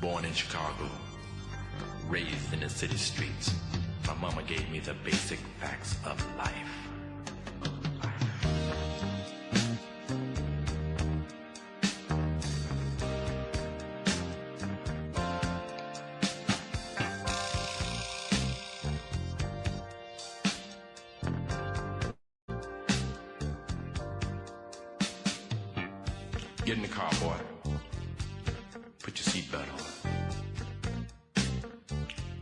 Born in Chicago, raised in the city streets. My mama gave me the basic facts of life. Get in the car, boy. Put your seatbelt on.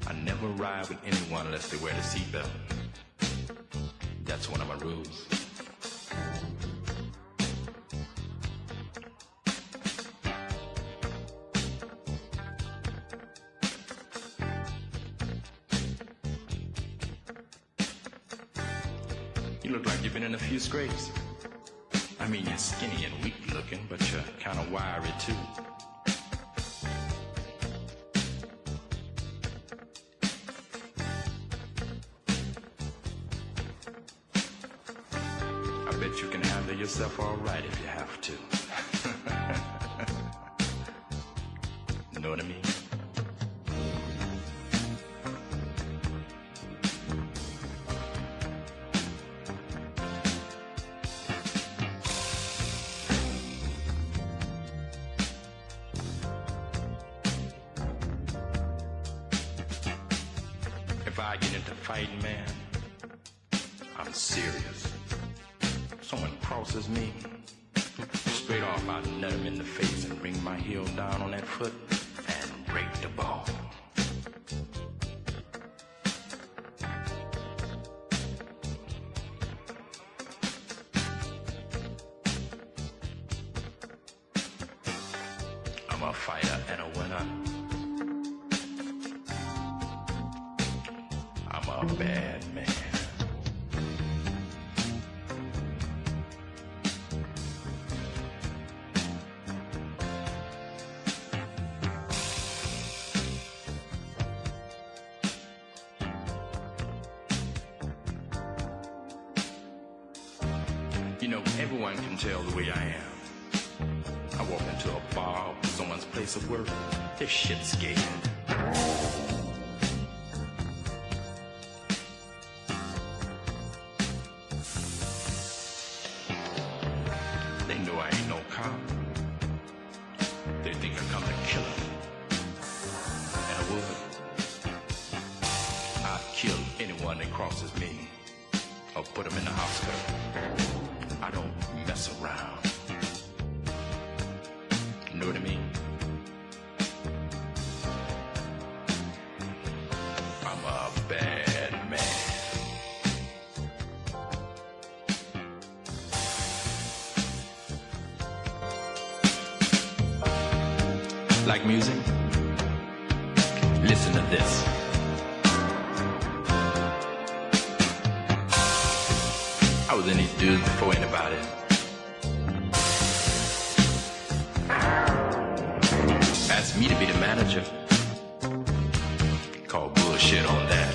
I never ride with anyone unless they wear the seatbelt. That's one of my rules. You look like you've been in a few scrapes. I mean, you're skinny and weak looking, but you're kind of wiry too. I bet you can handle yourself all right if you have to. You know what I mean? If I get into fighting, man, I'm serious. Someone crosses me, straight off I'll nut him in the face and bring my heel down on that foot and break the bone. I'm a fighter and a winner. I'm a bad man. You know, everyone can tell the way I am. I walk into a bar or someone's place of work, they're shit scared. They know I ain't no cop. They think I come to kill them. And I would. I'd kill anyone that crosses me or put them in the hospital. I don't mess around. You know what I mean? I'm a bad man. Like music? Listen to this. I was in these dudes before anybody. Asked me to be the manager. Call bullshit on that.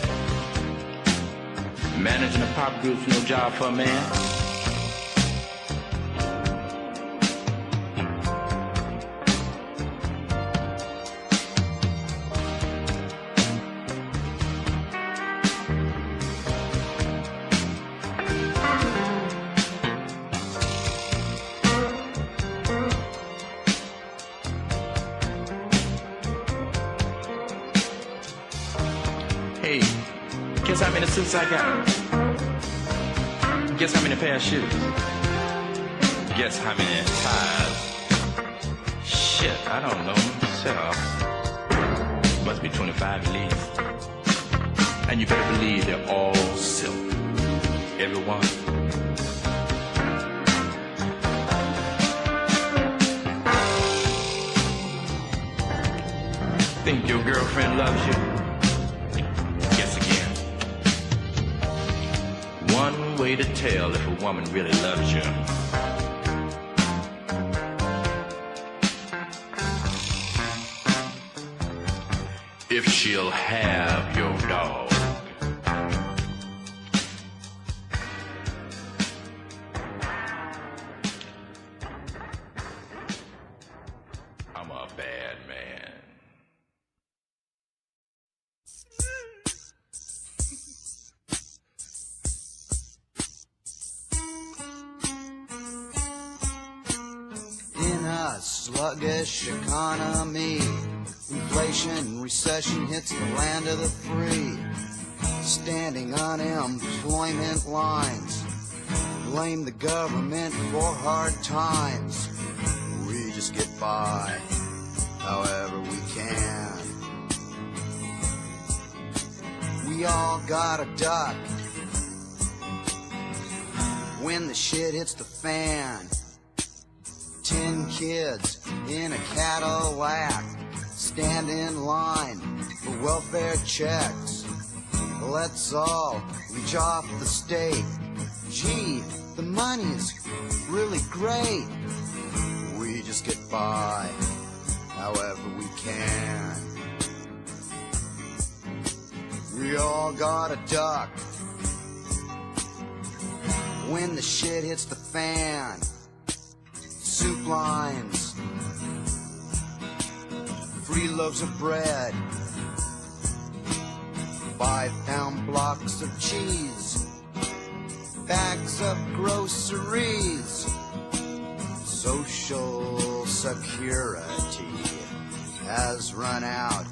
Managing a pop group's no job for a man. Hey, guess how many suits I got? Guess how many pair of shoes? Guess how many ties? Shit, I don't know. Shut up. Must be 25 at least. And you better believe they're all silk. Every one. Think your girlfriend loves you? One way to tell if a woman really loves you. If she'll have your dog. I'm a bad man. sluggish economy. Inflation, recession hits the land of the free. Standing unemployment lines. Blame the government for hard times. We just get by however we can. We all gotta duck when the shit hits the fan. 10 kids in a Cadillac stand in line for welfare checks. Let's all reach off the state. Gee, the money's really great. We just get by however we can. We all gotta duck when the shit hits the fan. Soup lines, free loaves of bread, 5-pound blocks of cheese, bags of groceries. Social security has run out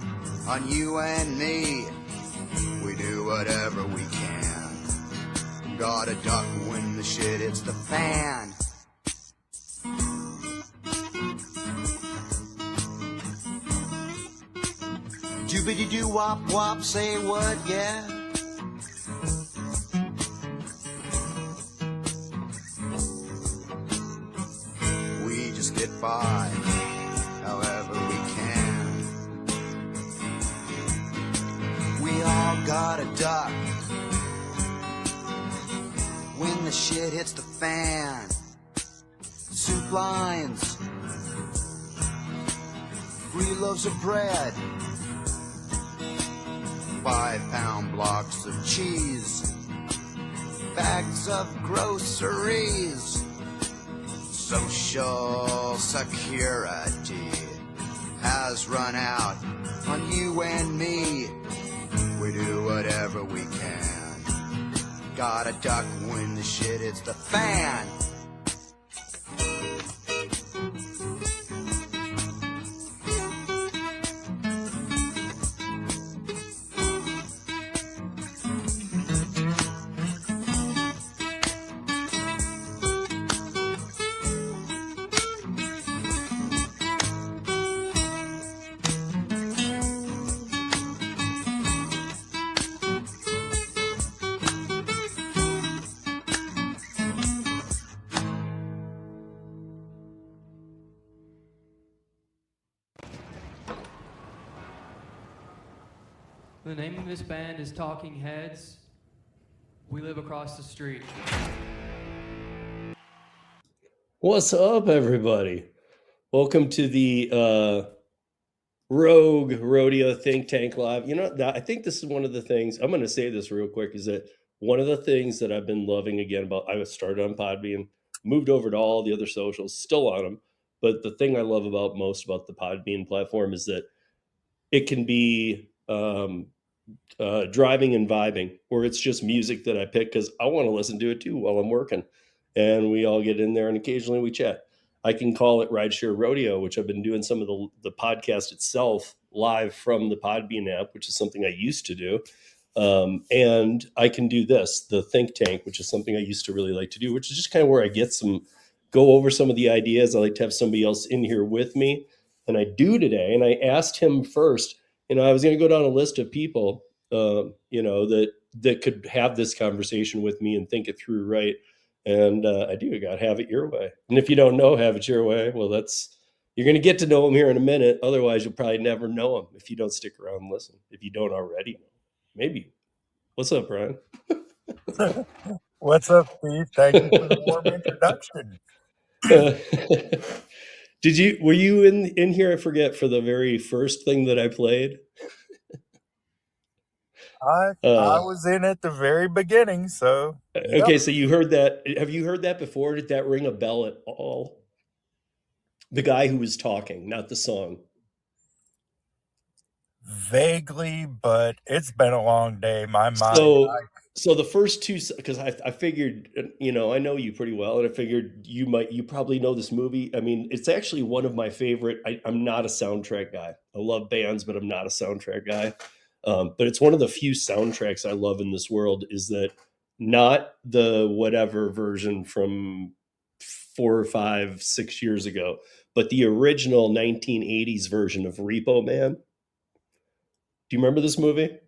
on you and me. We do whatever we can. Gotta duck when the shit hits the fan. Doobity-doo wop wop, say what, yeah? We just get by however we can. We all gotta duck when the shit hits the fan. Soup lines, free loaves of bread, 5-pound blocks of cheese, bags of groceries. Social security has run out on you and me. We do whatever we can. Gotta duck when the shit hits the fan. The name of this band is Talking Heads. We live across the street. What's up, everybody? Welcome to the Rogue Rodeo Think Tank Live. You know, I think this is one of the things, I'm going to say this real quick, is that one of the things that I've been loving again about, I was started on Podbean, moved over to all the other socials, still on them. But the thing I love about most about the Podbean platform is that it can be driving and vibing, where it's just music that I pick because I want to listen to it too while I'm working. And we all get in there and occasionally we chat. I can call it Rideshare Rodeo, which I've been doing some of the podcast itself live from the Podbean app, which is something I used to do. And I can do this, the Think Tank, which is something I used to really like to do, which is just kind of where I go over some of the ideas. I like to have somebody else in here with me. And I do today. And I asked him first, I was going to go down a list of people, that could have this conversation with me and think it through right. And I got Have It Your Way. And if you don't know Have It Your Way, well, you're going to get to know him here in a minute. Otherwise, you'll probably never know him if you don't stick around and listen. If you don't already know. Maybe. What's up, Brian? What's up, Steve? Thank you for the warm introduction. Were you in here? I forget, for the very first thing that I played. I was in at the very beginning, so. Yep. Okay, so you heard that. Have you heard that before? Did that ring a bell at all? The guy who was talking, not the song. Vaguely, but it's been a long day. My mind. So the first two, because I figured, I know you pretty well, and I figured you probably know this movie. I mean, it's actually one of my favorite. I'm not a soundtrack guy. I love bands, but I'm not a soundtrack guy. But it's one of the few soundtracks I love in this world. Is that not the whatever version from 4 or 5, 6 years ago, but the original 1980s version of Repo Man? Do you remember this movie?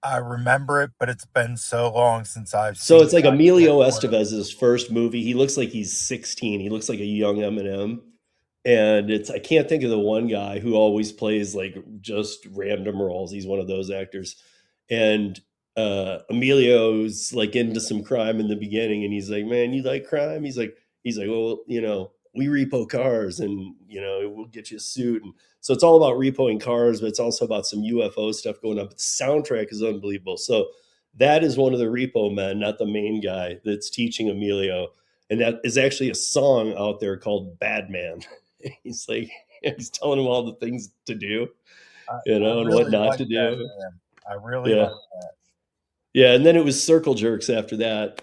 I remember it, but it's been so long since I've So seen it's like it. Emilio Estevez's first movie. He looks like he's 16. He looks like a young Eminem. And I can't think of the one guy who always plays like just random roles. He's one of those actors. And Emilio's like into some crime in the beginning, and he's like, "Man, you like crime?" He's like, "Well, we repo cars, and we'll get you a suit." And so it's all about repoing cars, but it's also about some UFO stuff going on. But the soundtrack is unbelievable. So that is one of the repo men, not the main guy, that's teaching Emilio. And that is actually a song out there called Bad Man. He's like, he's telling him all the things to do, I and what really not like to that, do. man. I really Yeah. like that. Yeah. And then it was Circle Jerks after that.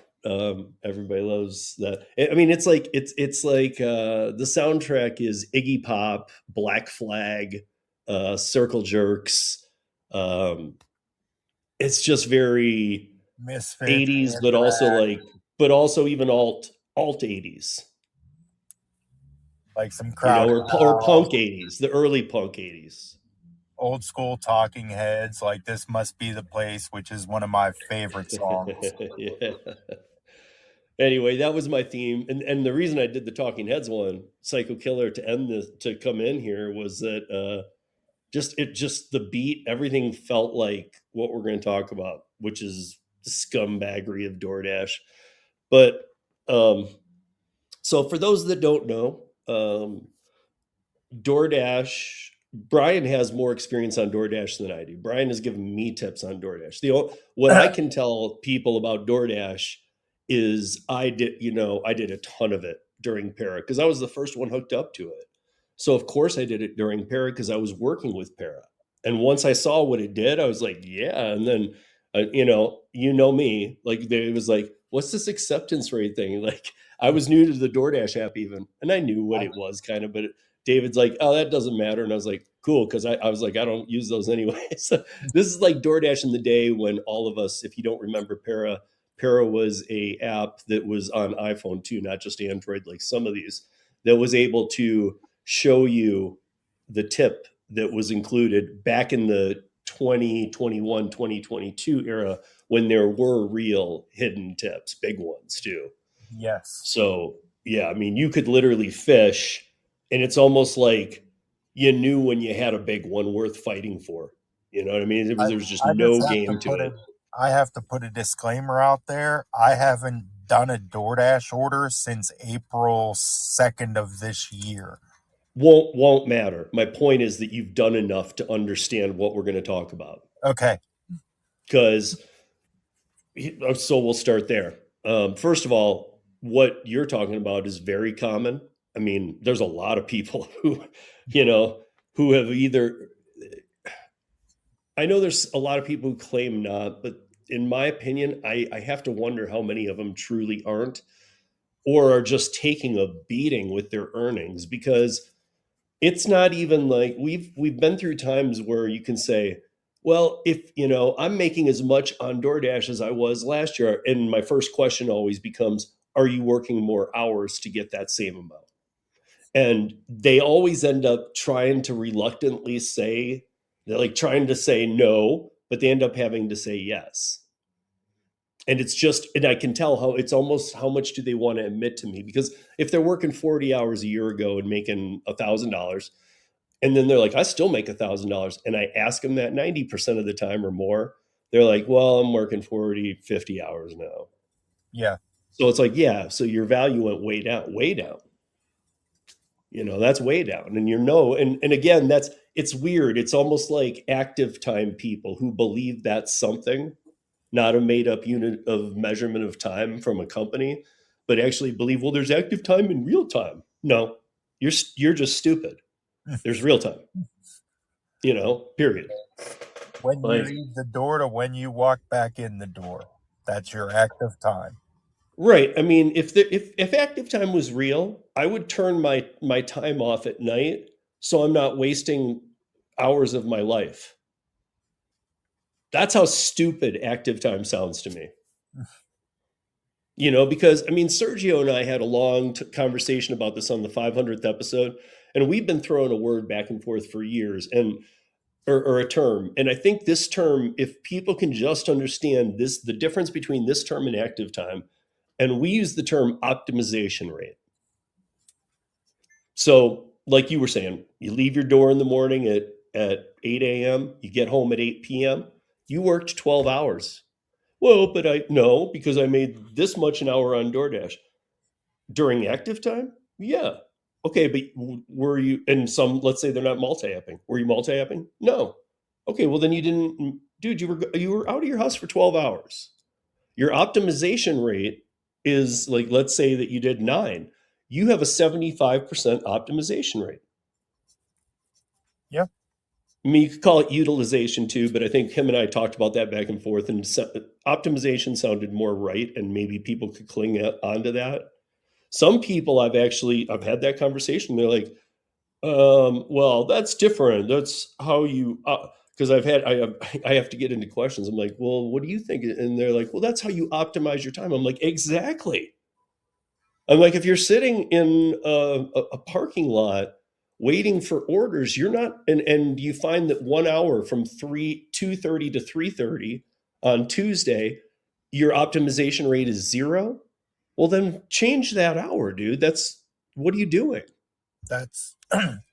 Everybody loves that. I mean, it's like the soundtrack is Iggy Pop, Black Flag, Circle Jerks. It's just very Misfits, 80s, Anthrax, but also even alt 80s, like some Crowded or House, punk 80s, the early punk 80s. old school Talking Heads, like This Must Be the Place, which is one of my favorite songs. Yeah. Anyway, that was my theme, and the reason I did the Talking Heads one, Psycho Killer, to come in here was that just the beat, everything felt like what we're going to talk about, which is the scumbaggery of DoorDash. But so for those that don't know, DoorDash, Brian has more experience on DoorDash than I do. Brian has given me tips on DoorDash. What I can tell people about DoorDash is I did a ton of it during Para because I was the first one hooked up to it. So of course I did it during Para because I was working with Para. And once I saw what it did, I was like, yeah. And then, me, like it was like, what's this acceptance rate thing? Like I was new to the DoorDash app even, and I knew what it was kind of, but David's like, oh, that doesn't matter. And I was like, cool. Cause I was like, I don't use those anyway. So this is like DoorDash in the day when all of us, if you don't remember Para was a app that was on iPhone too, not just Android, like some of these, that was able to show you the tip that was included back in the 2021, 2022 era when there were real hidden tips, big ones too. Yes. So yeah, I mean, you could literally fish, and it's almost like you knew when you had a big one worth fighting for. You know what I mean? There was just no game to it. I have to put a disclaimer out there. I haven't done a DoorDash order since April 2nd of this year. Won't matter. My point is that you've done enough to understand what we're going to talk about. Okay. So we'll start there. First of all, what you're talking about is very common. I mean, there's a lot of people who have either, I know there's a lot of people who claim not, but in my opinion, I have to wonder how many of them truly aren't, or are just taking a beating with their earnings, because it's not even like we've been through times where you can say, well, if I'm making as much on DoorDash as I was last year, and my first question always becomes, are you working more hours to get that same amount? And they always end up trying to reluctantly say, they're like trying to say no, but they end up having to say yes. And and I can tell how it's almost how much do they want to admit to me? Because if they're working 40 hours a year ago and making $1,000, and then they're like, I still make $1,000. And I ask them that 90% of the time or more, they're like, well, I'm working 40, 50 hours now. Yeah. So it's like, yeah, so your value went way down, way down. That's way down. And and again, it's weird. It's almost like active time people who believe that's something, not a made up unit of measurement of time from a company, but actually believe, well, there's active time in real time. No, you're just stupid. There's real time. period. When you Like, leave the door to when you walk back in the door, that's your active time. right. I mean, if active time was real, I would turn my time off at night so I'm not wasting hours of my life. That's how stupid active time sounds to me. Because I mean, Sergio and I had a long conversation about this on the 500th episode, and we've been throwing a word back and forth for years, or a term. And I think this term, if people can just understand the difference between this term and active time, and we use the term optimization rate. So, like you were saying, you leave your door in the morning at 8 a.m., you get home at 8 p.m., you worked 12 hours. Well, but no, because I made this much an hour on DoorDash. During active time? Yeah. Okay, but were you, and let's say they're not multi-apping. Were you multi-apping? No. Okay, well then you didn't, dude, you were out of your house for 12 hours. Your optimization rate is like, let's say that you did 9. You have a 75% optimization rate. Yeah. I mean, you could call it utilization too, but I think him and I talked about that back and forth, and optimization sounded more right, and maybe people could cling onto that. Some people I've had that conversation. They're like, well, that's different. That's how you, because I have to get into questions. I'm like, well, what do you think? And they're like, well, that's how you optimize your time. I'm like, exactly. I'm like, if you're sitting in a parking lot waiting for orders, you're not, and you find that 1 hour from 2:30 to 3:30 on Tuesday, your optimization rate is 0. Well, then change that hour, dude. What are you doing? That's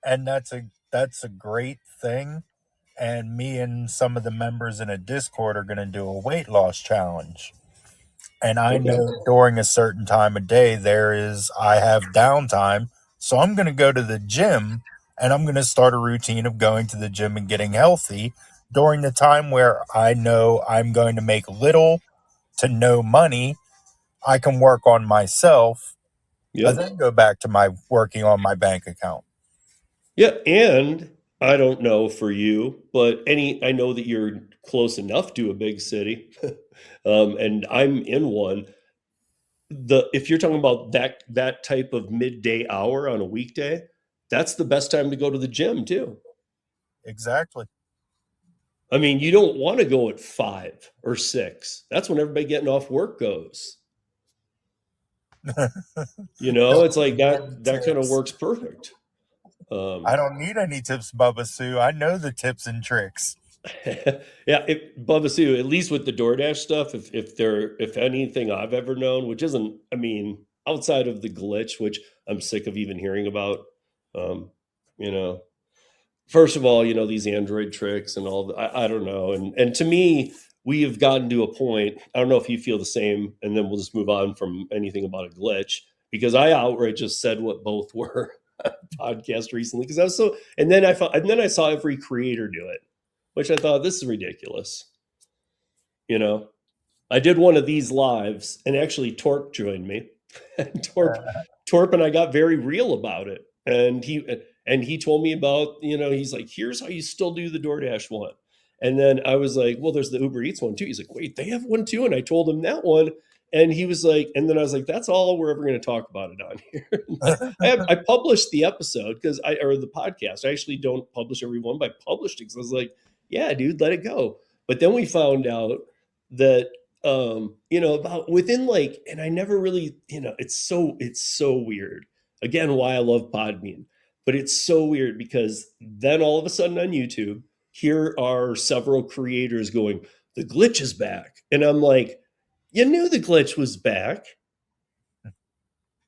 and that's a great thing. And me and some of the members in a Discord are going to do a weight loss challenge. And I Okay. know during a certain time of day I have downtime, so I'm going to go to the gym and I'm going to start a routine of going to the gym and getting healthy during the time where I know I'm going to make little to no money. I can work on myself and Yep. then go back to my working on my bank account. Yeah. And I don't know for you, but I know that you're close enough to a big city, and I'm in one. If you're talking about that type of midday hour on a weekday, that's the best time to go to the gym too. Exactly. I mean, you don't want to go at 5 or 6. That's when everybody getting off work goes. It's like that kind of Tips. works perfect. I don't need any tips, Bubba Sue. I know the tips and tricks. Yeah, Bubba Sue, at least with the DoorDash stuff, if anything I've ever known, which isn't, I mean, outside of the glitch, which I'm sick of even hearing about, um, you know, first of all, these Android tricks and all I don't know. And to me, we have gotten to a point, I don't know if you feel the same, and then we'll just move on from anything about a glitch, because I outright just said what both were podcast recently, because I was and then I saw every creator do it, which I thought, this is ridiculous. I did one of these lives, and actually Torp joined me. And Torp and I got very real about it. And he told me about, he's like, here's how you still do the DoorDash one. And then I was like, well, there's the Uber Eats one too. He's like, wait, they have one too. And I told him that one. And he was like, and then I was like, that's all we're ever going to talk about it on here. I published the episode or the podcast. I actually don't publish every one, but I published it because I was like, yeah, dude, let it go. But then we found out that, about within and I never really, it's so weird. Again, why I love PodBean, but it's so weird because then all of a sudden on YouTube, here are several creators going, the glitch is back. And I'm like, you knew the glitch was back.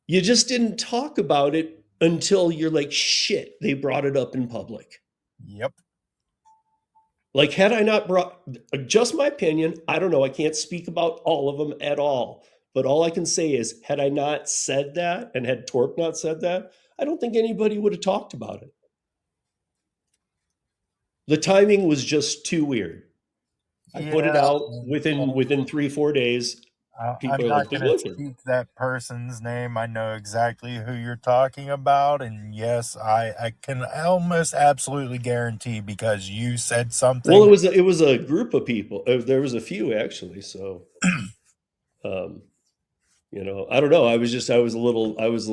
You just didn't talk about it until you're like, shit, they brought it up in public. Yep. Like, had I not just my opinion, I don't know, I can't speak about all of them at all. But all I can say is, had I not said that, and had Torp not said that, I don't think anybody would have talked about it. The timing was just too weird. I put it out within 3-4 days. I'm People are not like, but going to listen, speak that person's name. I know exactly who you're talking about. And yes, I can almost absolutely guarantee because you said well, something. it was a group of people. There was a few actually. So, um, I don't know. I was a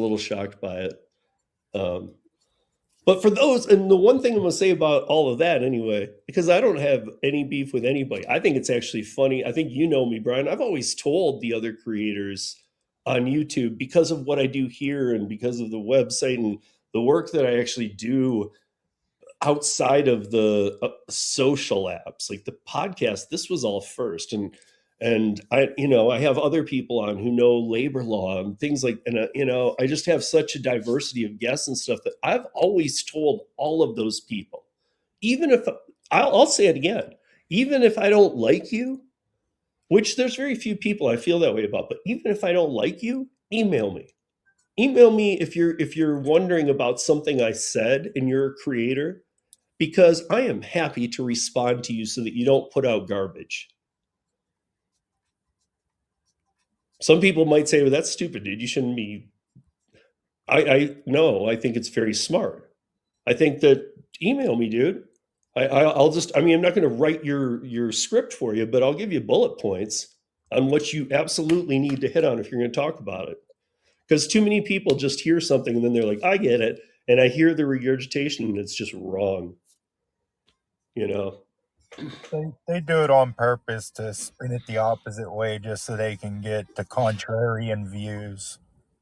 little shocked by it. Um, but for those, and the one thing I'm gonna say about all of that anyway, because I don't have any beef with anybody. I think it's actually funny. I think you know me, Brian. I've always told the other creators on YouTube because of what I do here and because of the website and the work that I actually do outside of the social apps like the podcast. This was all first, and I have other people on who know labor law and things like, and I just have such a diversity of guests and stuff that I've always told all of those people, even if I'll say it again, even if I don't like you, which there's very few people I feel that way about, but even if I don't like you, email me if you're wondering about something I said and you're a creator, because I am happy to respond to you so that you don't put out garbage. Some people might say, well, that's stupid, dude. You shouldn't be. I no, I think it's very smart. I think that email me, dude. I'll just, I mean, I'm not going to write your script for you, but I'll give you bullet points on what you absolutely need to hit on if you're going to talk about it. Because too many people just hear something and then they're like, I get it. And I hear the regurgitation and it's just wrong, you know? They do it on purpose to spin it the opposite way just so they can get the contrarian views.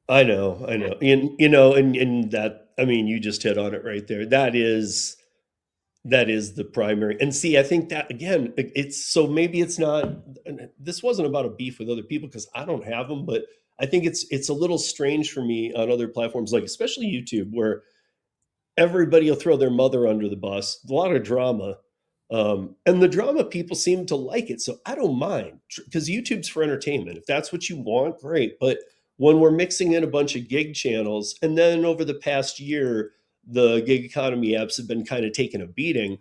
I know. And that, I mean, you just hit on it right there. That is the primary. And see, I think that again, it's so maybe it's not, this wasn't about a beef with other people because I don't have them, but I think it's a little strange for me on other platforms, like especially YouTube, where everybody will throw their mother under the bus, a lot of drama. And the drama people seem to like it. So I don't mind because YouTube's for entertainment. If that's what you want, great. But when we're mixing in a bunch of gig channels, and then over the past year, the gig economy apps have been kind of taking a beating,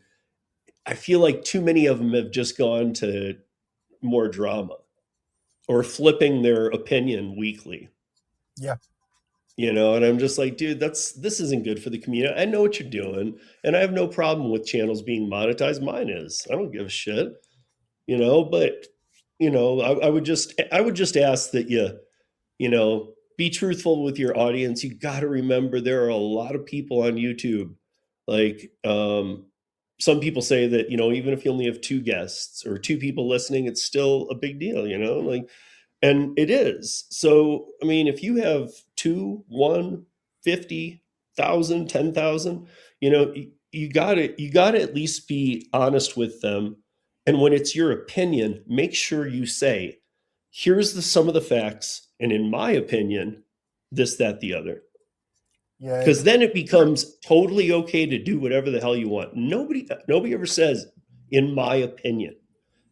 I feel like too many of them have just gone to more drama or flipping their opinion weekly. Yeah. And I'm just like, dude, this isn't good for the community. I know what you're doing, and I have no problem with channels being monetized. Mine is. I don't give a shit, but I would just ask that be truthful with your audience. You got to remember there are a lot of people on YouTube. Like some people say that, even if you only have two guests or two people listening, it's still a big deal, like, and it is. So, I mean, if you have 2, 1, 50,000, 10,000, you gotta at least be honest with them. And when it's your opinion, make sure you say, here's some of the facts, and in my opinion, this, that, the other. Yeah. Because then it becomes totally okay to do whatever the hell you want. Nobody ever says, in my opinion.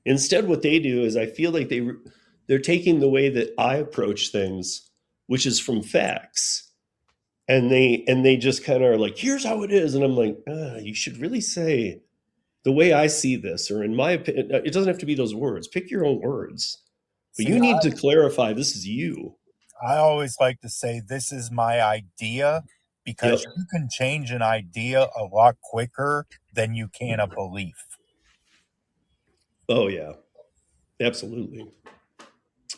Instead, what they do is I feel like they're taking the way that I approach things, which is from facts, and they just kind of are like, here's how it is, and I'm like, you should really say the way I see this, or in my opinion. It doesn't have to be those words. Pick your own words, but See, you need to clarify this is you. I always like to say this is my idea Yep. because you can change an idea a lot quicker than you can a belief. Oh yeah, absolutely.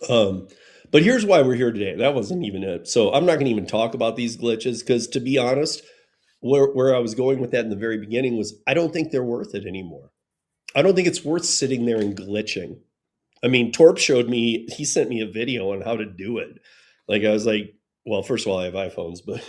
But here's why we're here today. That wasn't even it. So I'm not going to even talk about these glitches because, to be honest, where I was going with that in the very beginning was I don't think they're worth it anymore. I don't think it's worth sitting there and glitching. I mean, Torp he sent me a video on how to do it. Like I was like, well, first of all, I have iPhones, but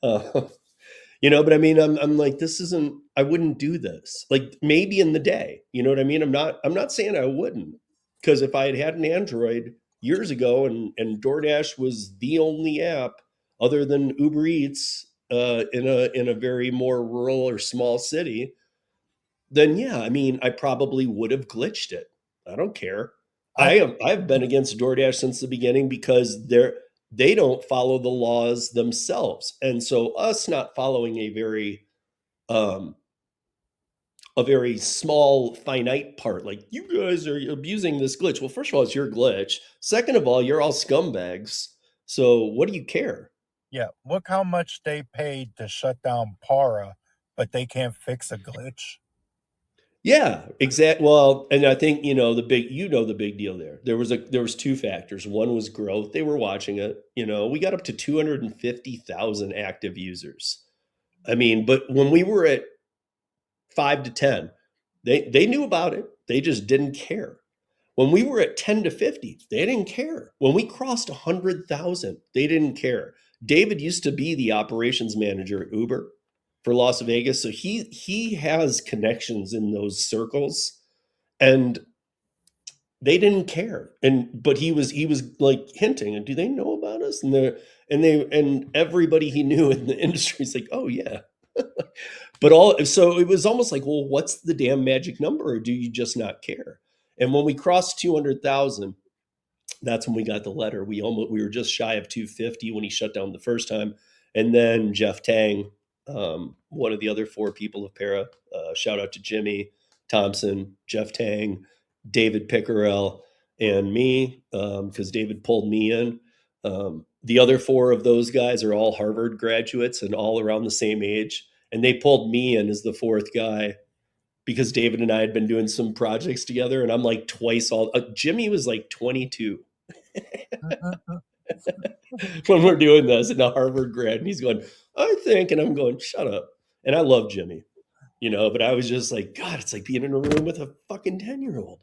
but I mean, I'm like, this isn't. I wouldn't do this. Like maybe in the day, you know what I mean? I'm not saying I wouldn't, because if I had had an Android years ago and DoorDash was the only app other than Uber Eats in a very more rural or small city, then yeah, I mean, I probably would have glitched it. I don't care. I I've been against DoorDash since the beginning because they don't follow the laws themselves. And so us not following a very a very small, finite part. Like, you guys are abusing this glitch. Well, first of all, it's your glitch. Second of all, you're all scumbags. So what do you care? Yeah, look how much they paid to shut down Para, but they can't fix a glitch. Yeah, exactly. Well, and I think the big deal there. There was two factors. One was growth. They were watching it. We got up to 250,000 active users. I mean, but when we were at 5 to 10, they knew about it. They just didn't care. When we were at 10 to 50, they didn't care. When we crossed 100,000, they didn't care. David used to be the operations manager at Uber for Las Vegas, so he has connections in those circles, and they didn't care. But he was like hinting, and do they know about us? And everybody he knew in the industry is like, oh yeah. So it was almost like, well, what's the damn magic number, or do you just not care? And when we crossed 200,000, that's when we got the letter. We were just shy of 250 when he shut down the first time, and then Jeff Tang, one of the other four people of Para, shout out to Jimmy Thompson, Jeff Tang, David Pickerel, and me, because David pulled me in. The other four of those guys are all Harvard graduates and all around the same age, and they pulled me in as the fourth guy because David and I had been doing some projects together, and I'm like twice all. Jimmy was like 22 when we're doing this, and a Harvard grad, and he's going, I think, and I'm going, shut up. And I love Jimmy, but I was just like, God, it's like being in a room with a fucking 10-year-old.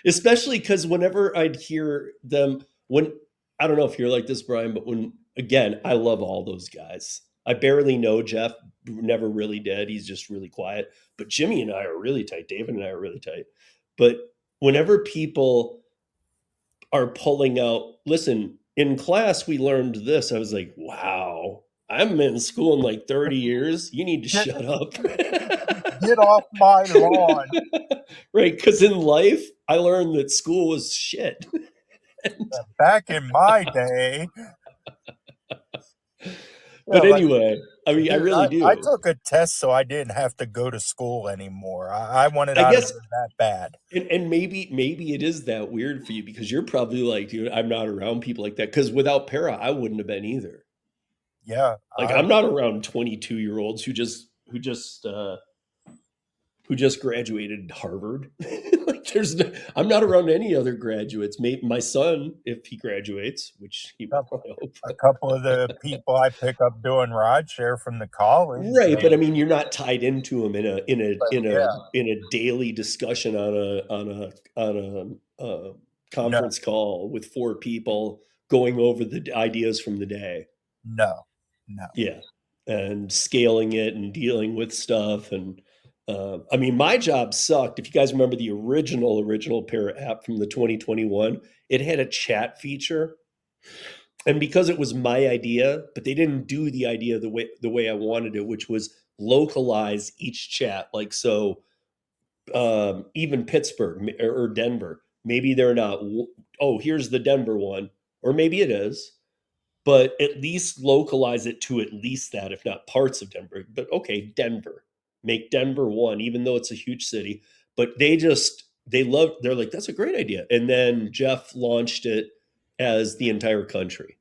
Especially because whenever I'd hear them, I don't know if you're like this, Brian, but again, I love all those guys. I barely know Jeff, never really did. He's just really quiet. But Jimmy and I are really tight. David and I are really tight. But whenever people are pulling out, listen, in class, we learned this. I was like, wow, I'm in school in like 30 years. You need to shut up. Get off my lawn. Right. Because in life, I learned that school was shit. Back in my day. But anyway, I mean, I really do. I took a test so I didn't have to go to school anymore. I wanted out of it that bad. And maybe it is that weird for you because you're probably like, dude, I'm not around people like that. Because without Para, I wouldn't have been either. Yeah. Like I'm not around 22-year-olds who just graduated Harvard. Like I'm not around any other graduates. Maybe my son, if he graduates, which he will, I hope. A couple of the people I pick up doing rideshare from the college, right? But I mean, you're not tied into them in a daily discussion on a conference call with four people going over the ideas from the day. No. Yeah, and scaling it and dealing with stuff and. I mean, my job sucked. If you guys remember the original Para app from the 2021, it had a chat feature. And because it was my idea, but they didn't do the idea the way I wanted it, which was localize each chat. Like, so even Pittsburgh or Denver, maybe they're not, oh, here's the Denver one, or maybe it is. But at least localize it to at least that, if not parts of Denver. But okay, Denver. Make Denver one, even though it's a huge city. But they're like, that's a great idea. And then Jeff launched it as the entire country.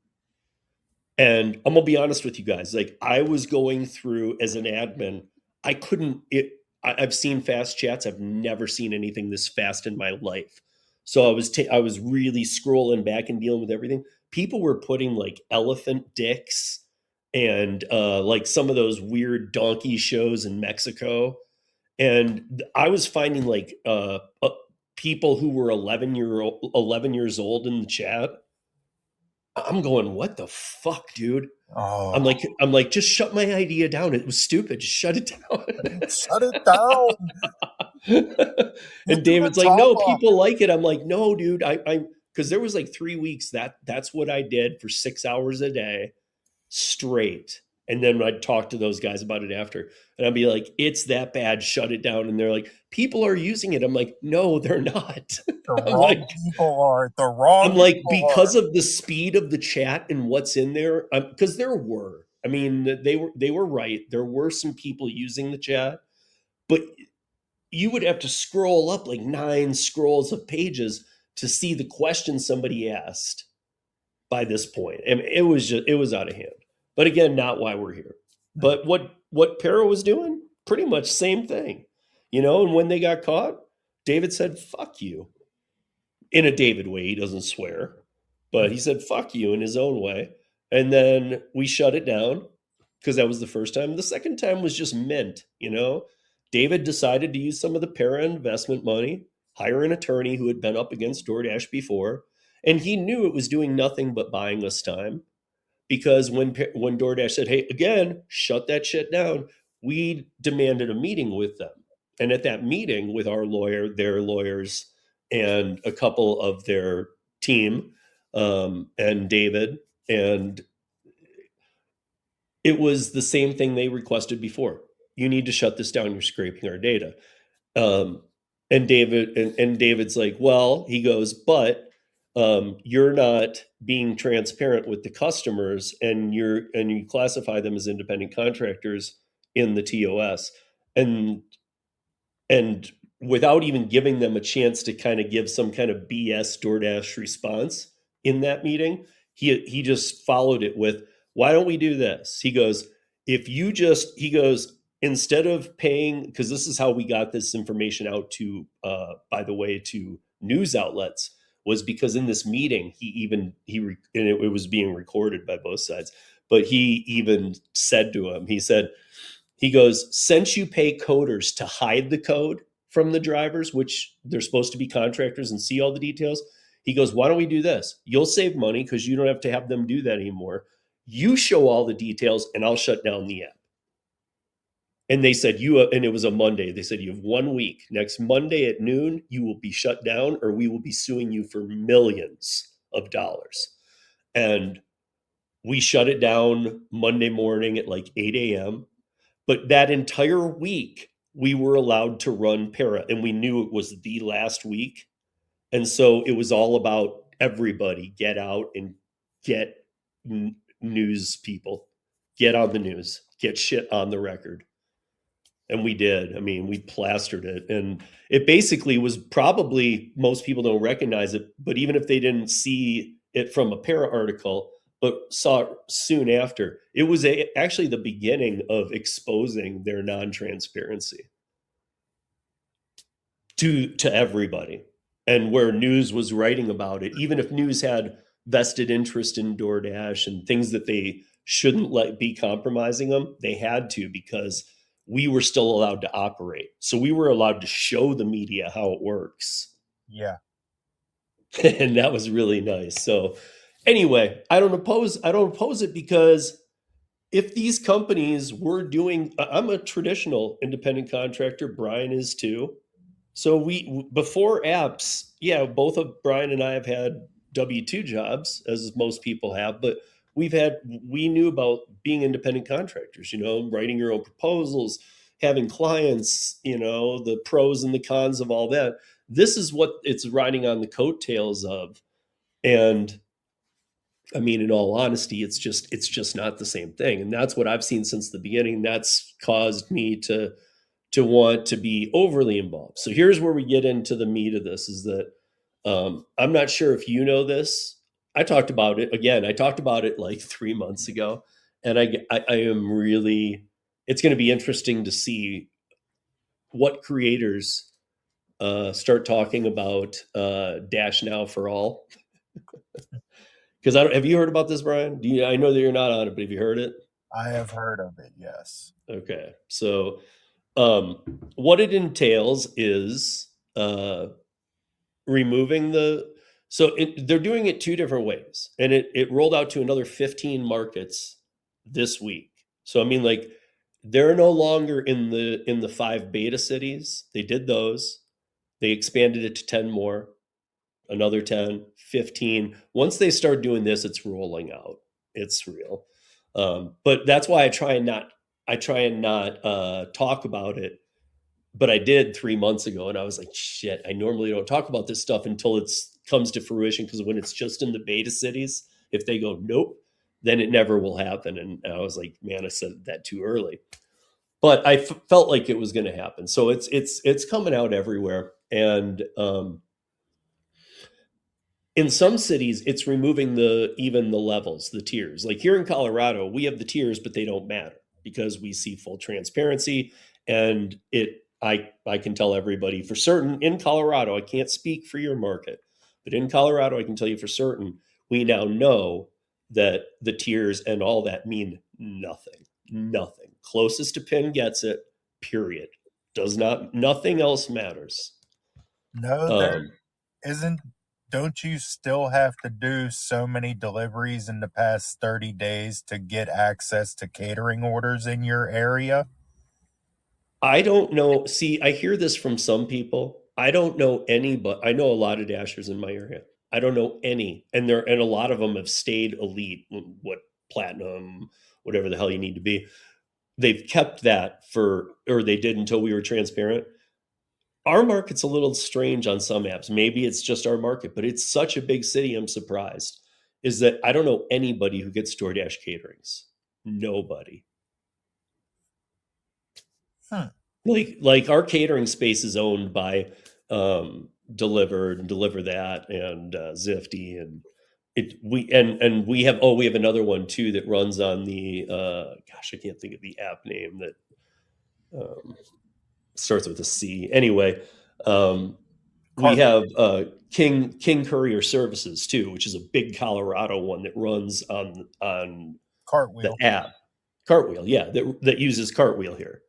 And I'm gonna be honest with you guys. Like, I was going through as an admin, I've seen fast chats. I've never seen anything this fast in my life. So I was really scrolling back and dealing with everything. People were putting like elephant dicks and like some of those weird donkey shows in Mexico. And I was finding like people who were 11 years old in the chat. I'm going, what the fuck, dude? Oh. I'm like, just shut my idea down. It was stupid. Just shut it down. Shut it down. And David's like, no, people like it. I'm like, no, dude. Because there was like 3 weeks that's what I did for 6 hours a day straight. And then I'd talk to those guys about it after. And I'd be like, it's that bad. Shut it down. And they're like, people are using it. I'm like, no, they're not. People are. I'm like, because of the speed of the chat and what's in there, because there were. I mean, they were right. There were some people using the chat, but you would have to scroll up like 9 scrolls of pages to see the question somebody asked by this point. And it was out of hand. But again, not why we're here. But what Para was doing, pretty much same thing. And when they got caught, David said, "Fuck you." In a David way, he doesn't swear, but he said, "Fuck you" in his own way. And then we shut it down because that was the first time. The second time was just mint. David decided to use some of the Para investment money, hire an attorney who had been up against DoorDash before, and he knew it was doing nothing but buying us time. Because when DoorDash said, "Hey, again, shut that shit down," we demanded a meeting with them. And at that meeting with our lawyer, their lawyers, and a couple of their team, and David, and it was the same thing they requested before. You need to shut this down. You're scraping our data. And David's like, well, he goes, but you're not being transparent with the customers, and you classify them as independent contractors in the TOS, and without even giving them a chance to kind of give some kind of BS DoorDash response in that meeting, he just followed it with, "Why don't we do this?" He goes, instead of paying, because this is how we got this information out to, by the way, to news outlets, was because in this meeting, and it was being recorded by both sides, but he even said to him, he goes, "Since you pay coders to hide the code from the drivers, which they're supposed to be contractors and see all the details," he goes, "Why don't we do this? You'll save money because you don't have to have them do that anymore. You show all the details and I'll shut down the app." And they said, and it was a Monday. They said, "You have 1 week. Next Monday at noon, you will be shut down or we will be suing you for millions of dollars." And we shut it down Monday morning at like 8 a.m. But that entire week, we were allowed to run Para, and we knew it was the last week. And so it was all about everybody get out and get news people, get on the news, get shit on the record. And we did. I mean, we plastered it. And it basically was probably, most people don't recognize it, but even if they didn't see it from a Para article, but saw it soon after, it was actually the beginning of exposing their non-transparency to everybody. And where news was writing about it, even if news had vested interest in DoorDash and things that they shouldn't let be compromising them, they had to, because we were still allowed to operate. So we were allowed to show the media how it works. Yeah. And that was really nice. So anyway, I don't oppose it, because if these companies were doing, I'm a traditional independent contractor, Brian is too. So before apps, yeah, both of Brian and I have had W-2 jobs, as most people have, but we knew about being independent contractors, writing your own proposals, having clients, the pros and the cons of all that. This is what it's riding on the coattails of. And I mean, in all honesty, it's just not the same thing. And that's what I've seen since the beginning. That's caused me to want to be overly involved. So here's where we get into the meat of this, is that I'm not sure if you know this. I talked about it like 3 months ago. And I am really, it's going to be interesting to see what creators start talking about Dash Now for All. Because have you heard about this, Brian? I know that you're not on it, but have you heard it? I have heard of it, yes. Okay. So what it entails is removing they're doing it 2 different ways. And it rolled out to another 15 markets this week. So, I mean, like, they're no longer in the 5 beta cities. They did those. They expanded it to 10 more. Another 10, 15. Once they start doing this, it's rolling out. It's real. But that's why I try and not talk about it. But I did 3 months ago, and I was like, shit, I normally don't talk about this stuff until it comes to fruition, because when it's just in the beta cities, if they go, nope, then it never will happen. And I was like, man, I said that too early. But I felt like it was going to happen. So it's coming out everywhere. And in some cities, it's removing even the levels, the tiers. Like here in Colorado, we have the tiers, but they don't matter because we see full transparency. And I can tell everybody for certain in Colorado, I can't speak for your market, but in Colorado, I can tell you for certain, we now know that the tiers and all that mean nothing. Nothing. Closest to pin gets it, period. Nothing else matters. No, there isn't. Don't you still have to do so many deliveries in the past 30 days to get access to catering orders in your area? I don't know. See, I hear this from some people. I don't know any, but I know a lot of dashers in my area. I don't know any, and a lot of them have stayed elite, what platinum, whatever the hell you need to be. They've kept that or they did until we were transparent. Our market's a little strange on some apps. Maybe it's just our market, but it's such a big city. I'm surprised is that I don't know anybody who gets DoorDash caterings. Nobody. Like our catering space is owned by Deliver and Deliver That and Zifty and we have another one too that runs on the I can't think of the app name that starts with a C. Anyway, we have King Courier Services too, which is a big Colorado one that runs on Cartwheel. the app. Cartwheel, yeah, that uses Cartwheel here.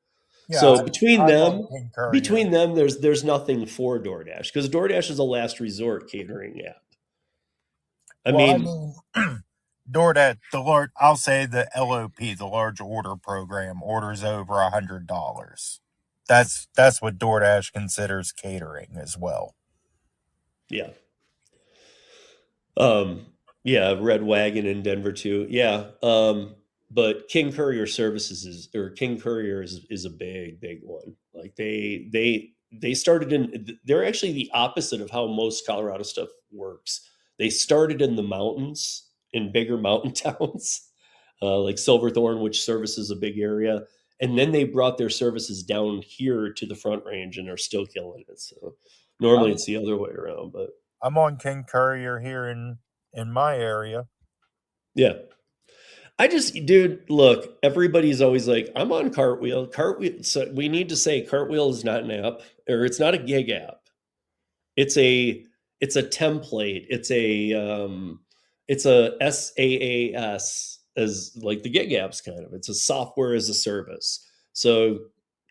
Yeah, so between them, there's there's nothing for DoorDash because DoorDash is a last resort catering app. I mean, DoorDash, I'll say the LOP, the large order program, orders over $100. That's what DoorDash considers catering as well. Yeah. Red Wagon in Denver too. Yeah. But King Courier Services King Courier is a big one. Like they started they're actually the opposite of how most Colorado stuff works. They started in the mountains, in bigger mountain towns, like Silverthorne, which services a big area. And then they brought their services down here to the Front Range and are still killing it. So normally it's the other way around, but I'm on King Courier here in my area. Yeah. Dude, look, everybody's always like, I'm on Cartwheel. So we need to say Cartwheel is not an app, or it's not a gig app. It's a template. It's a SaaS, as like the gig apps kind of. It's a software as a service. So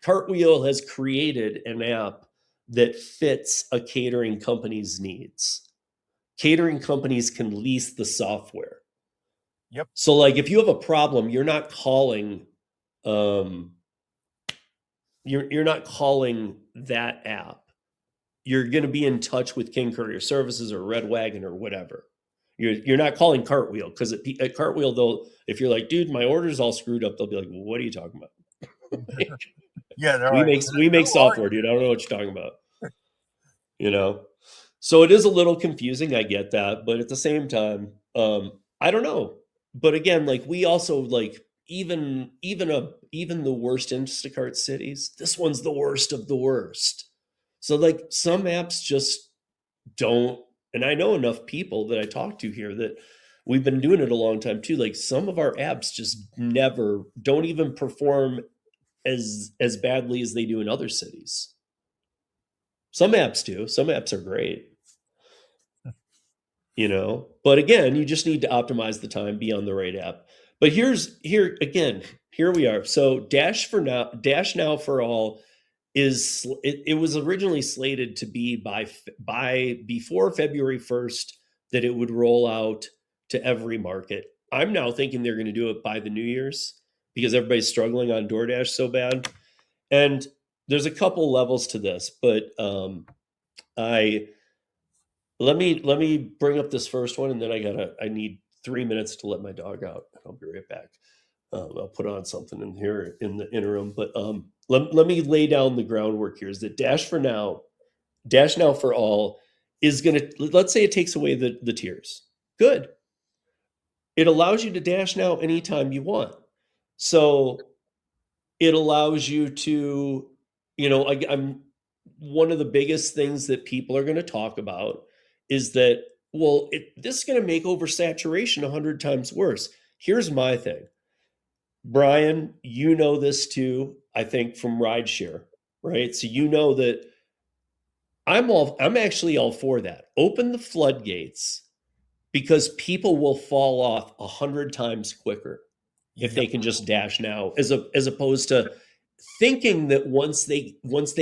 Cartwheel has created an app that fits a catering company's needs. Catering companies can lease the software. Yep. So like if you have a problem, you're not calling you're not calling that app. You're going to be in touch with King Courier Services or Red Wagon or whatever. You're not calling Cartwheel because at Cartwheel, they'll, if you're like, dude, my order's all screwed up, they'll be like, well, what are you talking about? Yeah, we make software, dude. I don't know what you're talking about. So it is a little confusing. I get that, but at the same time, I don't know. But again, like we also like even the worst Instacart cities, this one's the worst of the worst. So like some apps just don't, and I know enough people that I talk to here that we've been doing it a long time too. Like some of our apps just don't even perform as badly as they do in other cities. Some apps do. Some apps are great. But again, you just need to optimize the time, be on the right app. But here we are. So Dash Now for All it was originally slated to be by before February 1st that it would roll out to every market. I'm now thinking they're going to do it by the New Year's because everybody's struggling on DoorDash so bad. And there's a couple levels to this, but let me bring up this first one, and then I need 3 minutes to let my dog out. I'll be right back. I'll put on something in here in the interim, but let me lay down the groundwork here. Is that Dash Now for All is going to, let's say it takes away the tiers. Good. It allows you to dash now anytime you want. So it allows you to, I'm one of the biggest things that people are going to talk about is that, well, this is going to make oversaturation 100 times worse. Here's my thing. Brian, you know this too, I think from Rideshare, right? So you know that I'm actually all for that. Open the floodgates because people will fall off 100 times quicker if they Yep. can just dash now, as opposed to thinking that once they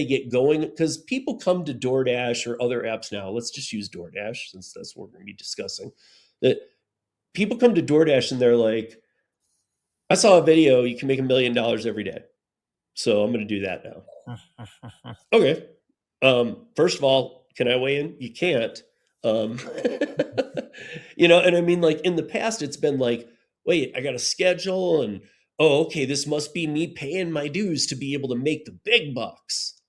get going, because people come to DoorDash or other apps now. Let's just use DoorDash since that's what we're going to be discussing. That people come to DoorDash and they're like, I saw a video, you can make $1 million every day, so I'm going to do that now. Okay. First of all, can I weigh in? You can't. And I mean, like in the past, it's been like, wait, I got a schedule and, oh, okay, this must be me paying my dues to be able to make the big bucks.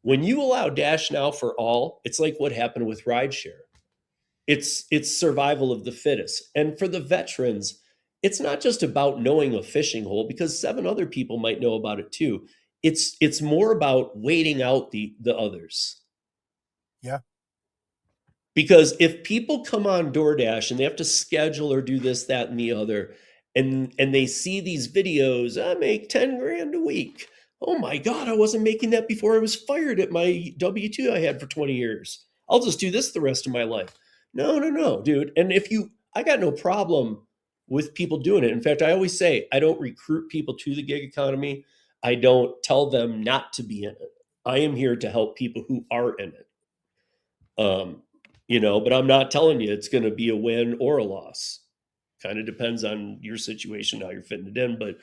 When you allow Dash Now for all, it's like what happened with Rideshare. It's survival of the fittest. And for the veterans, it's not just about knowing a fishing hole because 7 other people might know about it too. It's more about waiting out the others. Yeah. Because if people come on DoorDash and they have to schedule or do this, that, and the other, and they see these videos, I make 10 grand a week. Oh my God, I wasn't making that before I was fired at my W-2 I had for 20 years. I'll just do this the rest of my life. No, dude. And I got no problem with people doing it. In fact, I always say, I don't recruit people to the gig economy. I don't tell them not to be in it. I am here to help people who are in it. But I'm not telling you it's going to be a win or a loss. Kind of depends on your situation, how you're fitting it in. But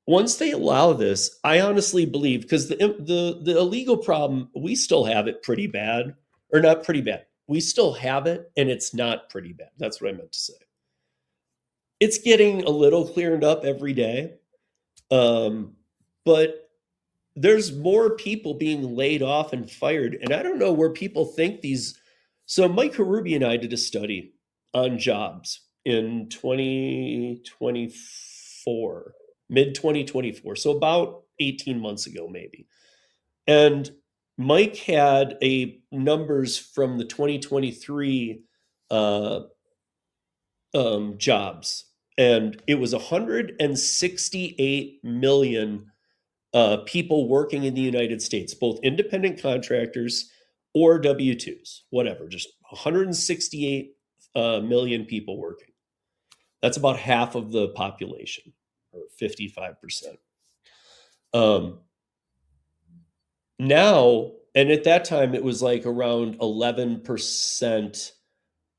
once they allow this, I honestly believe, because the illegal problem, we still have it pretty bad, or not pretty bad. We still have it, and it's not pretty bad. That's what I meant to say. It's getting a little cleared up every day, but there's more people being laid off and fired, and I don't know where people think these. So Mike Harubi and I did a study on jobs in 2024, mid 2024, so about 18 months ago maybe. And Mike had numbers from the 2023 jobs, and it was 168 million people working in the United States, both independent contractors or W-2s, whatever, just 168 million people working. That's about half of the population, or 55%. Now, and at that time, it was like around 11%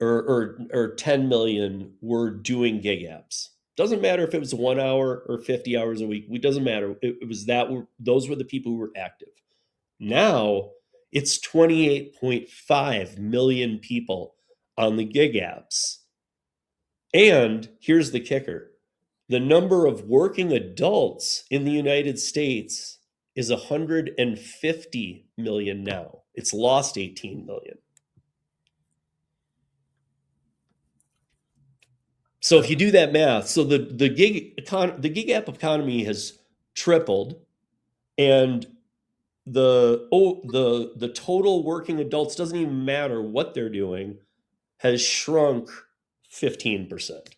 or 10 million were doing gig apps. Doesn't matter if it was 1 hour or 50 hours a week. It doesn't matter. It was those were the people who were active. Now it's 28.5 million people on the gig apps. And here's the kicker. The number of working adults in the United States is 150 million now. It's lost 18 million. So if you do that math, so the gig app economy has tripled, and the total working adults, doesn't even matter what they're doing, has shrunk 15%.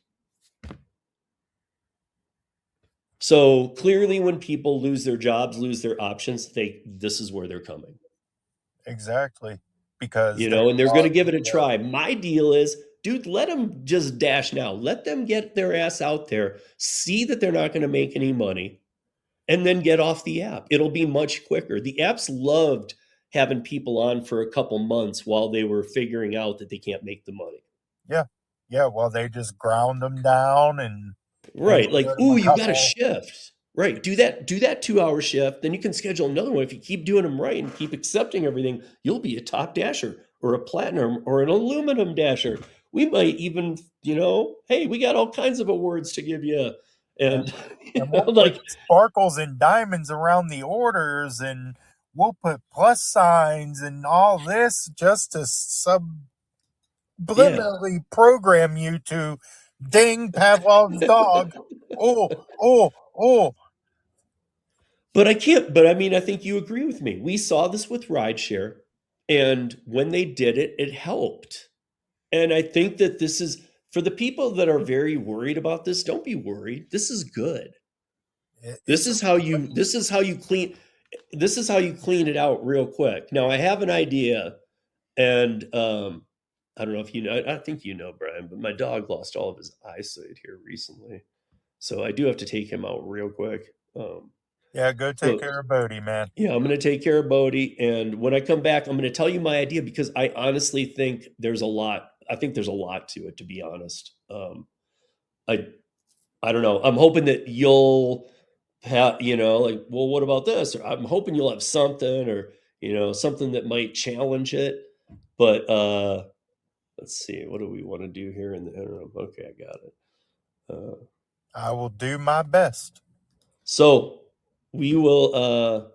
So clearly, when people lose their jobs, lose their options, this is where they're coming. Exactly. Because and they're going to give it a try. My deal is, dude, let them just dash now. Let them get their ass out there, see that they're not going to make any money, and then get off the app. It'll be much quicker. The apps loved having people on for a couple months while they were figuring out that they can't make the money. Yeah. Well, they just ground them down and right. Like, ooh, you got a shift. Right. Do that 2-hour shift. Then you can schedule another one. If you keep doing them right and keep accepting everything, you'll be a top dasher or a platinum or an aluminum dasher. We might even, hey, we got all kinds of awards to give you. And we'll put sparkles and diamonds around the orders, and we'll put plus signs and all this just to subliminally program you to Ding, Pavlov's dog. Oh, oh, oh. But I can't, but I mean, I think you agree with me. We saw this with Rideshare, and when they did it, it helped. And I think that this is for the people that are very worried about this, don't be worried. This is good. This is how you clean it out real quick. Now I have an idea, and I don't know if you know, I think you know, Brian, but my dog lost all of his eyesight here recently. So I do have to take him out real quick. Yeah, go take care of Bodie, man. Yeah, I'm going to take care of Bodie. And when I come back, I'm going to tell you my idea because I honestly think there's a lot. I think there's a lot to it, to be honest. I don't know. I'm hoping that you'll have, like, well, what about this? Or I'm hoping you'll have something or, something that might challenge it. But let's see. What do we want to do here in the interim? Okay, I got it. I will do my best. So we will,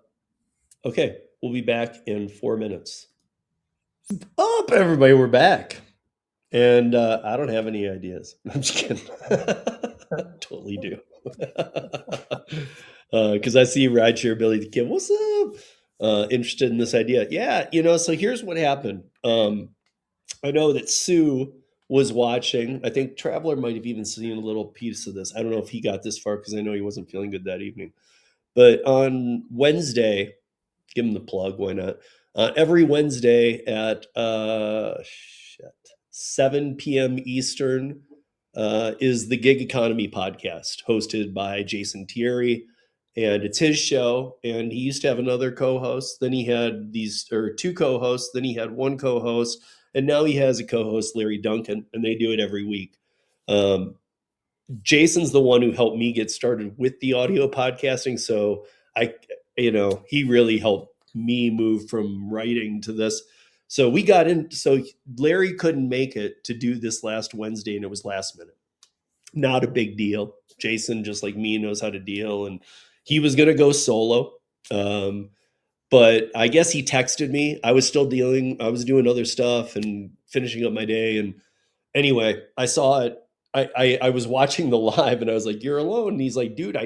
okay, we'll be back in 4 minutes. Up, everybody, we're back. And I don't have any ideas. I'm just kidding. Totally do. Because I see Rideshare Billy the Kid. What's up? Interested in this idea. Yeah, so here's what happened. I know that Sue was watching. I think Traveler might have even seen a little piece of this. I don't know if he got this far because I know he wasn't feeling good that evening. But on Wednesday, give him the plug, why not? Every Wednesday at 7 p.m. Eastern is the Gig Economy podcast hosted by Jason Thierry. And it's his show. And he used to have another co-host. Then he had two co-hosts. Then he had one co-host. And now he has a co-host, Larry Duncan. And they do it every week. Jason's the one who helped me get started with the audio podcasting. So he really helped me move from writing to this. So we got in. So Larry couldn't make it to do this last Wednesday, and it was last minute. Not a big deal. Jason, just like me, knows how to deal, and he was going to go solo. But I guess he texted me. I was still dealing. I was doing other stuff and finishing up my day. And anyway, I saw it. I was watching the live and I was like, "You're alone." And he's like, "Dude,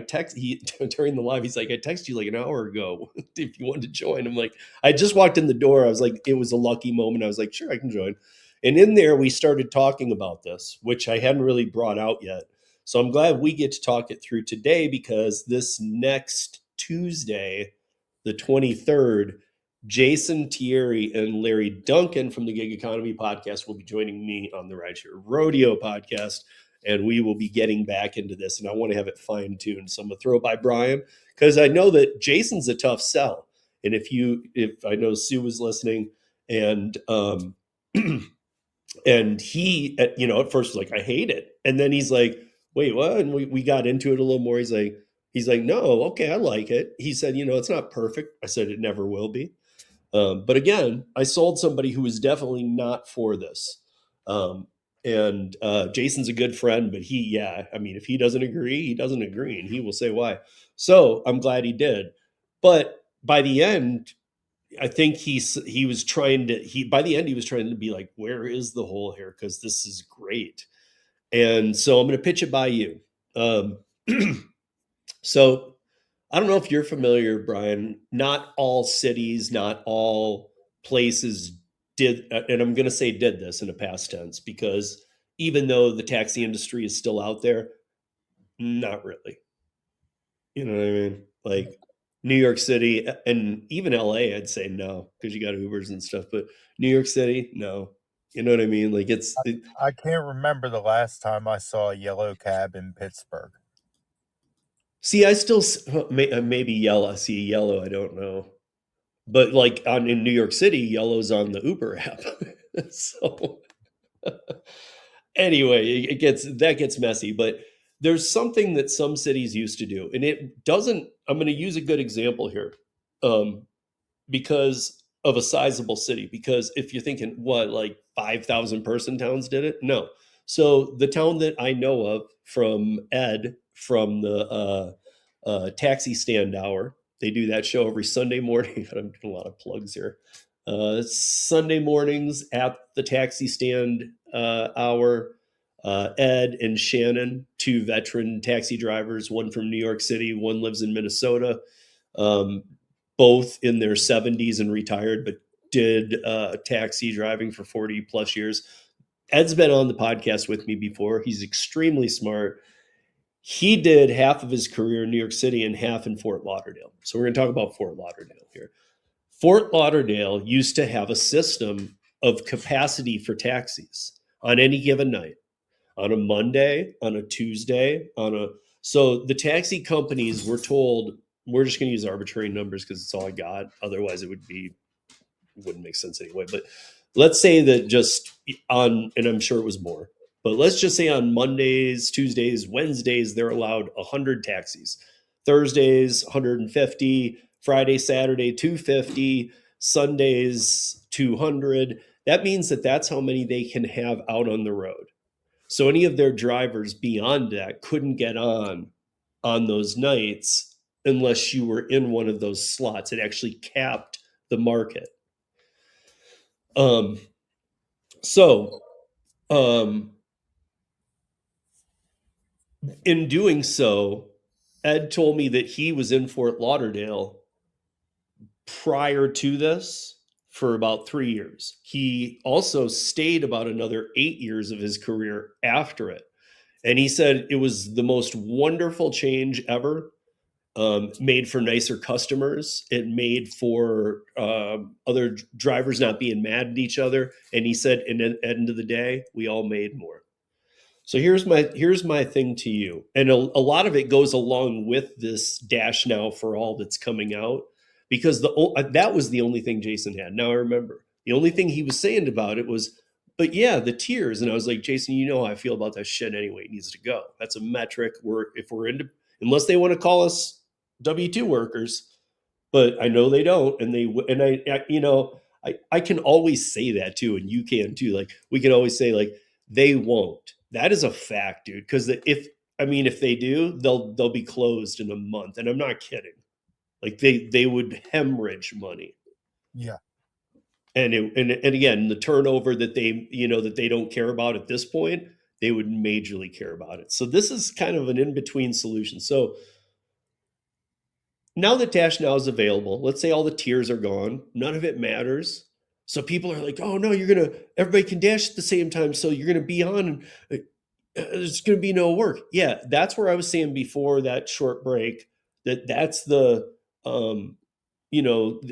during the live, he's like, I texted you like an hour ago if you wanted to join." I'm like, I just walked in the door. I was like, it was a lucky moment. I was like, sure, I can join. And in there, we started talking about this, which I hadn't really brought out yet. So I'm glad we get to talk it through today because this next Tuesday, the 23rd, Jason Thierry and Larry Duncan from the Gig Economy podcast will be joining me on the Rideshare Rodeo podcast, and we will be getting back into this. And I want to have it fine-tuned. So I'm going to throw it by Brian because I know that Jason's a tough sell. And if I know Sue was listening, and and he, at first was like, I hate it, and then he's like, wait, what? And we got into it a little more. He's like, no, okay, I like it. He said, it's not perfect. I said, it never will be. But again, I sold somebody who was definitely not for this. And Jason's a good friend, but if he doesn't agree, he doesn't agree, and he will say why. So I'm glad he did. But by the end, I think he was trying to be like, where is the hole here? Because this is great. And so I'm going to pitch it by you. So I don't know if you're familiar, Brian, not all cities, not all places did, and I'm going to say did this in a past tense, because even though the taxi industry is still out there, not really. You know what I mean? Like New York City and even LA, I'd say no, because you got Ubers and stuff, but New York City, no. You know what I mean? Like I can't remember the last time I saw a yellow cab in Pittsburgh. See, I still maybe yellow. I see yellow. I don't know, but like in New York City, yellow's on the Uber app. So anyway, that gets messy. But there's something that some cities used to do, and it doesn't. I'm going to use a good example here, because of a sizable city. Because if you're thinking, what, like 5,000 person towns did it? No. So the town that I know of from Ed, from the Taxi Stand Hour, they do that show every Sunday morning. I'm doing a lot of plugs here. Sunday mornings at the Taxi Stand Hour. Ed and Shannon, two veteran taxi drivers, one from New York City, one lives in Minnesota, both in their 70s and retired, but did taxi driving for 40 plus years. Ed's been on the podcast with me before. He's extremely smart. He did half of his career in New York City and half in Fort Lauderdale. So we're going to talk about Fort Lauderdale here. Fort Lauderdale used to have a system of capacity for taxis on any given night, on a Monday, on a Tuesday, so the taxi companies were told, we're just going to use arbitrary numbers because it's all I got. Otherwise it wouldn't make sense anyway. But let's say that just on, and I'm sure it was more, but let's just say on Mondays, Tuesdays, Wednesdays, they're allowed 100 taxis. Thursdays, 150, Friday, Saturday, 250, Sundays, 200. That means that that's how many they can have out on the road. So any of their drivers beyond that couldn't get on those nights unless you were in one of those slots. It actually capped the market. In doing so, Ed told me that he was in Fort Lauderdale prior to this for about 3 years. He also stayed about another 8 years of his career after it. And he said it was the most wonderful change ever. Made for nicer customers. It made for other drivers not being mad at each other. And he said, at the end of the day, we all made more. So here's my thing to you. And a lot of it goes along with this Dash Now for All that's coming out, because that was the only thing Jason had. Now I remember the only thing he was saying about it was, but yeah, the tiers. And I was like, Jason, you know how I feel about that shit anyway. It needs to go. That's a metric. If we're into, unless they want to call us W-2 workers, but I know they don't. And I can always say that too. And you can too. Like we can always say like, they won't. That is a fact, dude. Because if they do, they'll be closed in a month. And I'm not kidding. Like they would hemorrhage money. Yeah. And again, the turnover that they don't care about at this point, they would majorly care about it. So this is kind of an in-between solution. So now that Dash Now is available, let's say all the tiers are gone, none of it matters. So people are like, oh no, everybody can dash at the same time. So you're going to be on, there's going to be no work. Yeah. That's where I was saying before that short break, that's the,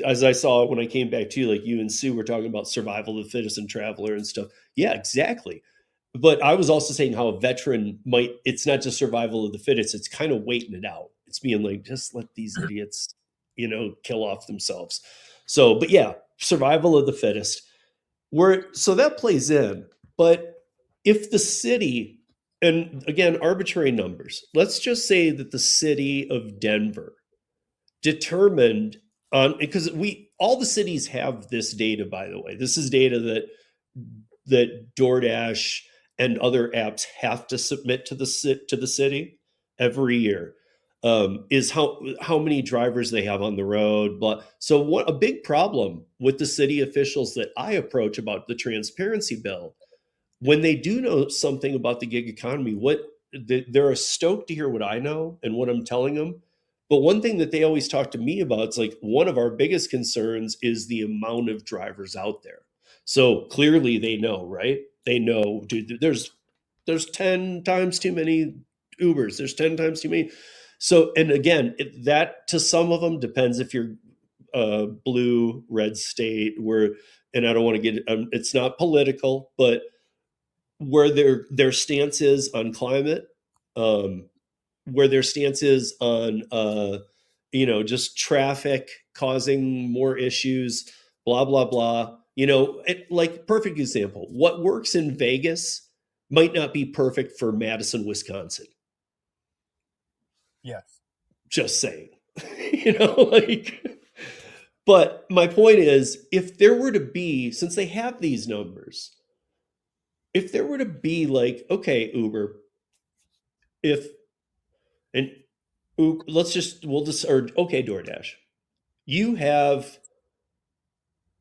as I saw when I came back to you, like you and Sue were talking about survival of the fittest and Traveler and stuff. Yeah, exactly. But I was also saying how a veteran it's not just survival of the fittest, it's kind of waiting it out. It's being like, just let these idiots, kill off themselves. So, but yeah, survival of the fittest. So that plays in. But if the city, and again, arbitrary numbers, let's just say that the city of Denver determined because all the cities have this data, by the way. This is data that DoorDash and other apps have to submit to the city every year. Is how many drivers they have on the road. So a big problem with the city officials that I approach about the transparency bill, when they do know something about the gig economy, they're stoked to hear what I know and what I'm telling them. But one thing that they always talk to me about, it's like one of our biggest concerns is the amount of drivers out there. So clearly they know, right? They know, dude, there's 10 times too many Ubers. There's 10 times too many. So, and again, that to some of them depends if you're blue, red state, and I don't want to get, it's not political, but where their stance is on climate, where their stance is on, just traffic causing more issues, blah, blah, blah. Like perfect example, what works in Vegas might not be perfect for Madison, Wisconsin. Yes. Just saying, but my point is, if there were to be, since they have these numbers, if there were to be like, okay, Uber, okay, DoorDash, you have,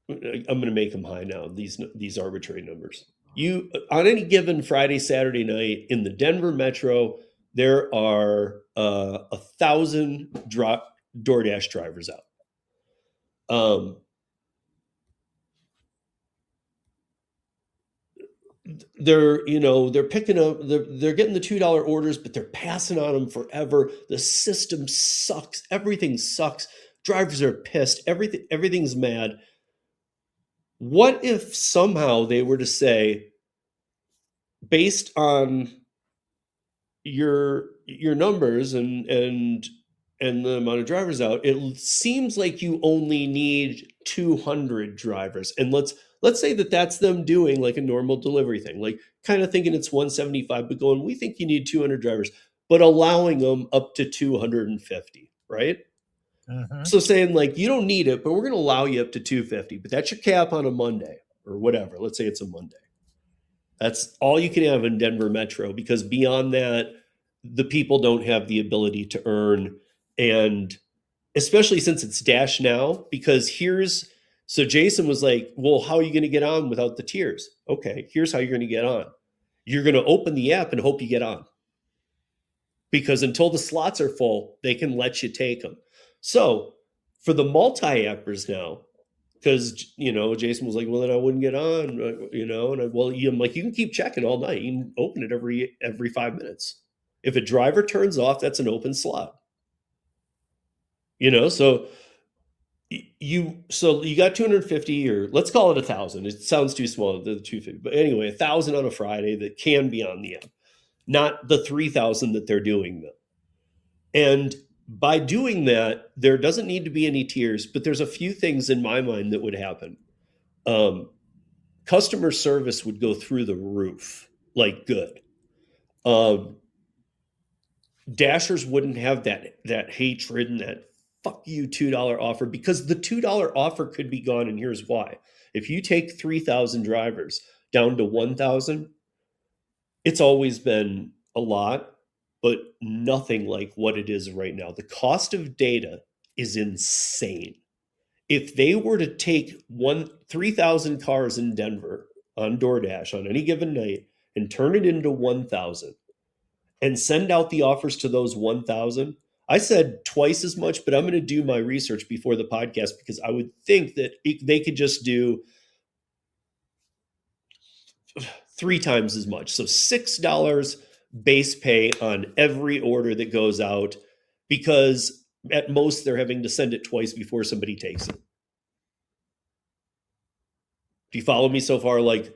I'm going to make them high now, these arbitrary numbers. You on any given Friday, Saturday night in the Denver metro, there are 1,000 DoorDash drivers out. They're picking up, they're getting the $2 orders, but they're passing on them forever. The system sucks. Everything sucks. Drivers are pissed. Everything's mad. What if somehow they were to say, based on your numbers and the amount of drivers out, it seems like you only need 200 drivers. And let's say that that's them doing like a normal delivery thing, like kind of thinking it's 175, but going, we think you need 200 drivers, but allowing them up to 250, right? Mm-hmm. So saying like, you don't need it, but we're going to allow you up to 250, but that's your cap on a Monday or whatever. Let's say it's a Monday. That's all you can have in Denver Metro, because beyond that, the people don't have the ability to earn. And especially since it's Dash now, because so Jason was like, well, how are you going to get on without the tiers? Okay, here's how you're going to get on. You're going to open the app and hope you get on. Because until the slots are full, they can let you take them. So for the multi-appers now, because Jason was like, well, then I wouldn't get on, and I'm like, you can keep checking all night. You can open it every 5 minutes. If a driver turns off, that's an open slot. So you got 250, or let's call it 1,000. It sounds too small, the 250, but anyway, 1,000 on a Friday that can be on the app, not the 3,000 that they're doing though. And by doing that, there doesn't need to be any tiers, but there's a few things in my mind that would happen. Customer service would go through the roof, like good. Dashers wouldn't have that hatred and that fuck you $2 offer, because the $2 offer could be gone, and here's why. If you take 3,000 drivers down to 1,000, it's always been a lot, but nothing like what it is right now. The cost of data is insane. If they were to take 3,000 cars in Denver on DoorDash on any given night and turn it into 1,000 and send out the offers to those 1,000, I said twice as much, but I'm going to do my research before the podcast, because I would think that they could just do 3 times as much. So $6 base pay on every order that goes out, because at most they're having to send it twice before somebody takes it. Do you follow me so far? Like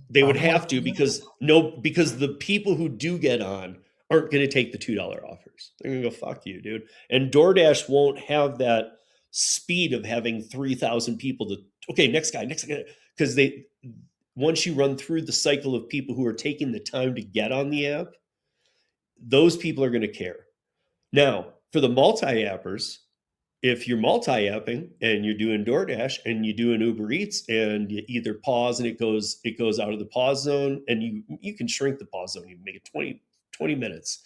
they would have to, because the people who do get on aren't going to take the $2 offers. They're going to go, fuck you, dude. And DoorDash won't have that speed of having 3,000 people to, okay, next guy, because once you run through the cycle of people who are taking the time to get on the app, those people are going to care. Now, for the multi-appers, if you're multi-apping and you're doing DoorDash and you do an Uber Eats and you either pause and it goes out of the pause zone, and you can shrink the pause zone, you can make it 20 minutes,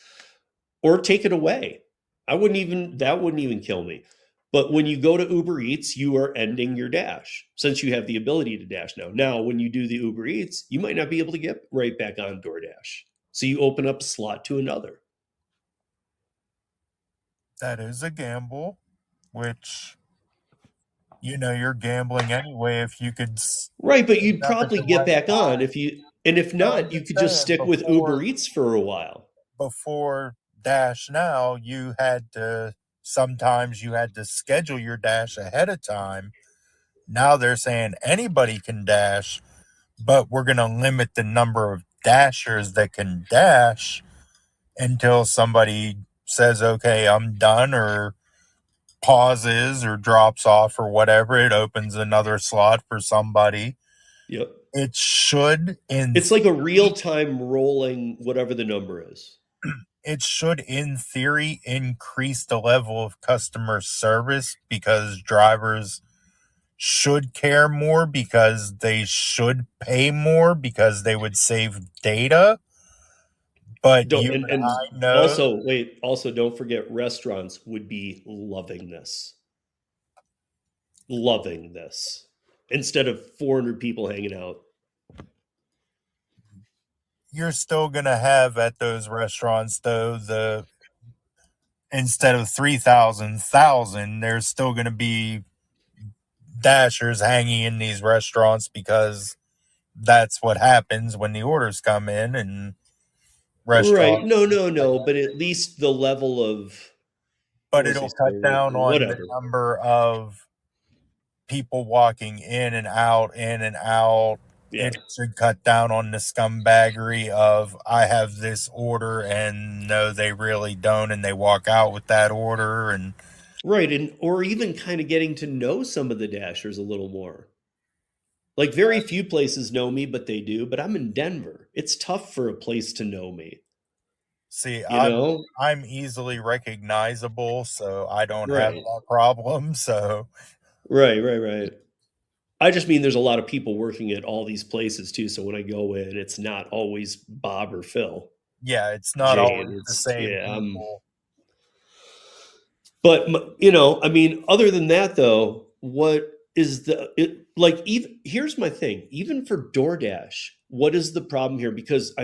or take it away. That wouldn't even kill me. But when you go to Uber Eats, you are ending your dash, since you have the ability to dash now. Now, when you do the Uber Eats, you might not be able to get right back on DoorDash. So you open up a slot to another. That is a gamble, which, you're gambling anyway. If you could, right, but you'd probably get back on if if not, you could just stick with Uber Eats for a while. Before Dash Now, sometimes you had to schedule your dash ahead of time. Now they're saying anybody can dash, but we're going to limit the number of dashers that can dash until somebody says, okay, I'm done, or pauses or drops off or whatever. It opens another slot for somebody. Yep. It should, it's like a real-time rolling whatever the number is. It should, in theory, increase the level of customer service, because drivers should care more, because they should pay more, because they would save data. But I know. Also don't forget, restaurants would be loving this instead of 400 people hanging out. you're still going to have at those restaurants, though, instead of 3,000, there's still going to be dashers hanging in these restaurants because that's what happens when the orders come in and Right. restaurants. No. But at least the level of, what But was he it'll cut saying? down on the Whatever. number of people walking in and out, in and out. Yeah. It should cut down on the scumbaggery of I have this order and no, they really don't, and they walk out with that order. And Right. And, or even kind of getting to know some of the dashers a little more. Like, very few places know me, but they do. But I'm in Denver. It's tough for a place to know me, see, you know? I'm easily recognizable, so I don't have Right. that problem. So Right. I just mean there's a lot of people working at all these places too. So when I go in, it's not always Bob or Phil, yeah, it's not Jane. always the It's, same yeah. people. But you know, I mean, other than that, though, what is like? Even here's my thing. Even for DoorDash, what is the problem here? Because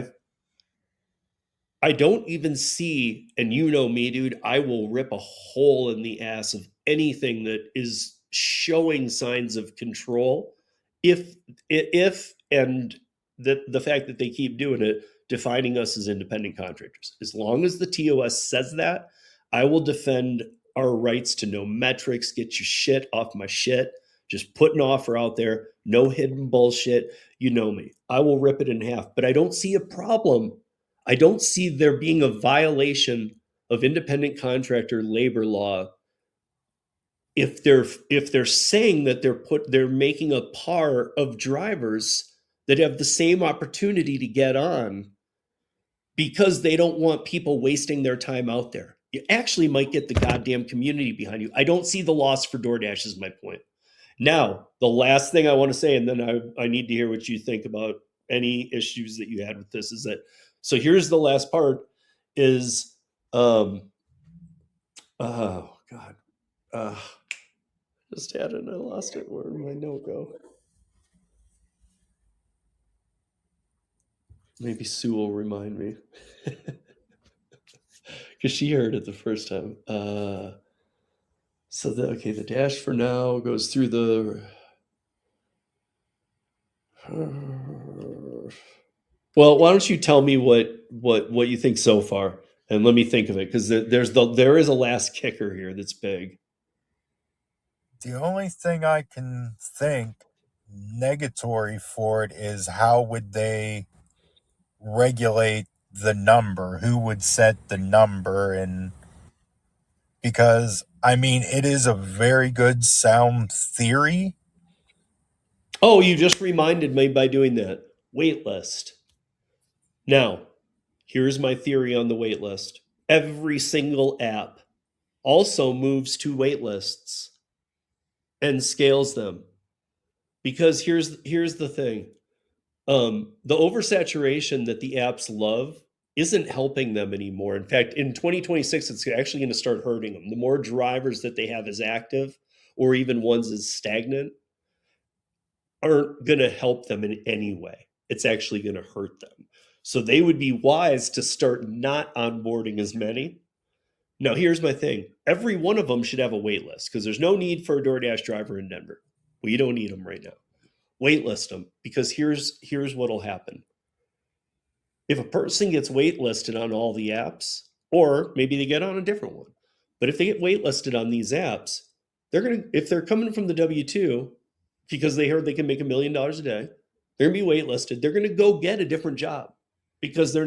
I don't even see, and you know me, dude, I will rip a hole in the ass of anything that is showing signs of control. If and the fact that they keep doing it, defining us as independent contractors. As long as the TOS says that, I will defend our rights to no metrics, get your shit off my shit, just put an offer out there, no hidden bullshit. You know me. I will rip it in half, but I don't see a problem. I don't see there being a violation of independent contractor labor law if they're saying that they're making a par of drivers that have the same opportunity to get on because they don't want people wasting their time out there. You actually might get the goddamn community behind you. I don't see the loss for DoorDash is my point. Now, the last thing I want to say, and then I need to hear what you think about any issues that you had with this, is that, so here's the last part is, oh God, just had it and I lost it. Where did my note go? Maybe Sue will remind me. Because she heard it the first time. So the dash for now goes through the. Well, why don't you tell me what you think so far, and let me think of it, because there is a last kicker here that's big. The only thing I can think negatory for it is how would they regulate the number? Who would set the number? And because I mean, it is a very good sound theory. Oh, you just reminded me by doing that. Waitlist. Now, here's my theory on the waitlist. Every single app also moves to waitlists and scales them. Because here's the thing. The oversaturation that the apps love isn't helping them anymore. In fact, in 2026, it's actually going to start hurting them. The more drivers that they have as active, or even ones as stagnant, aren't going to help them in any way. It's actually going to hurt them. So they would be wise to start not onboarding as many. Now, here's my thing. Every one of them should have a wait list because there's no need for a DoorDash driver in Denver. We don't need them right now. Waitlist them, because here's what'll happen. If a person gets waitlisted on all the apps, or maybe they get on a different one, but if they get waitlisted on these apps, if they're coming from the W-2 because they heard they can make $1 million a day, they're gonna be waitlisted. They're gonna go get a different job because they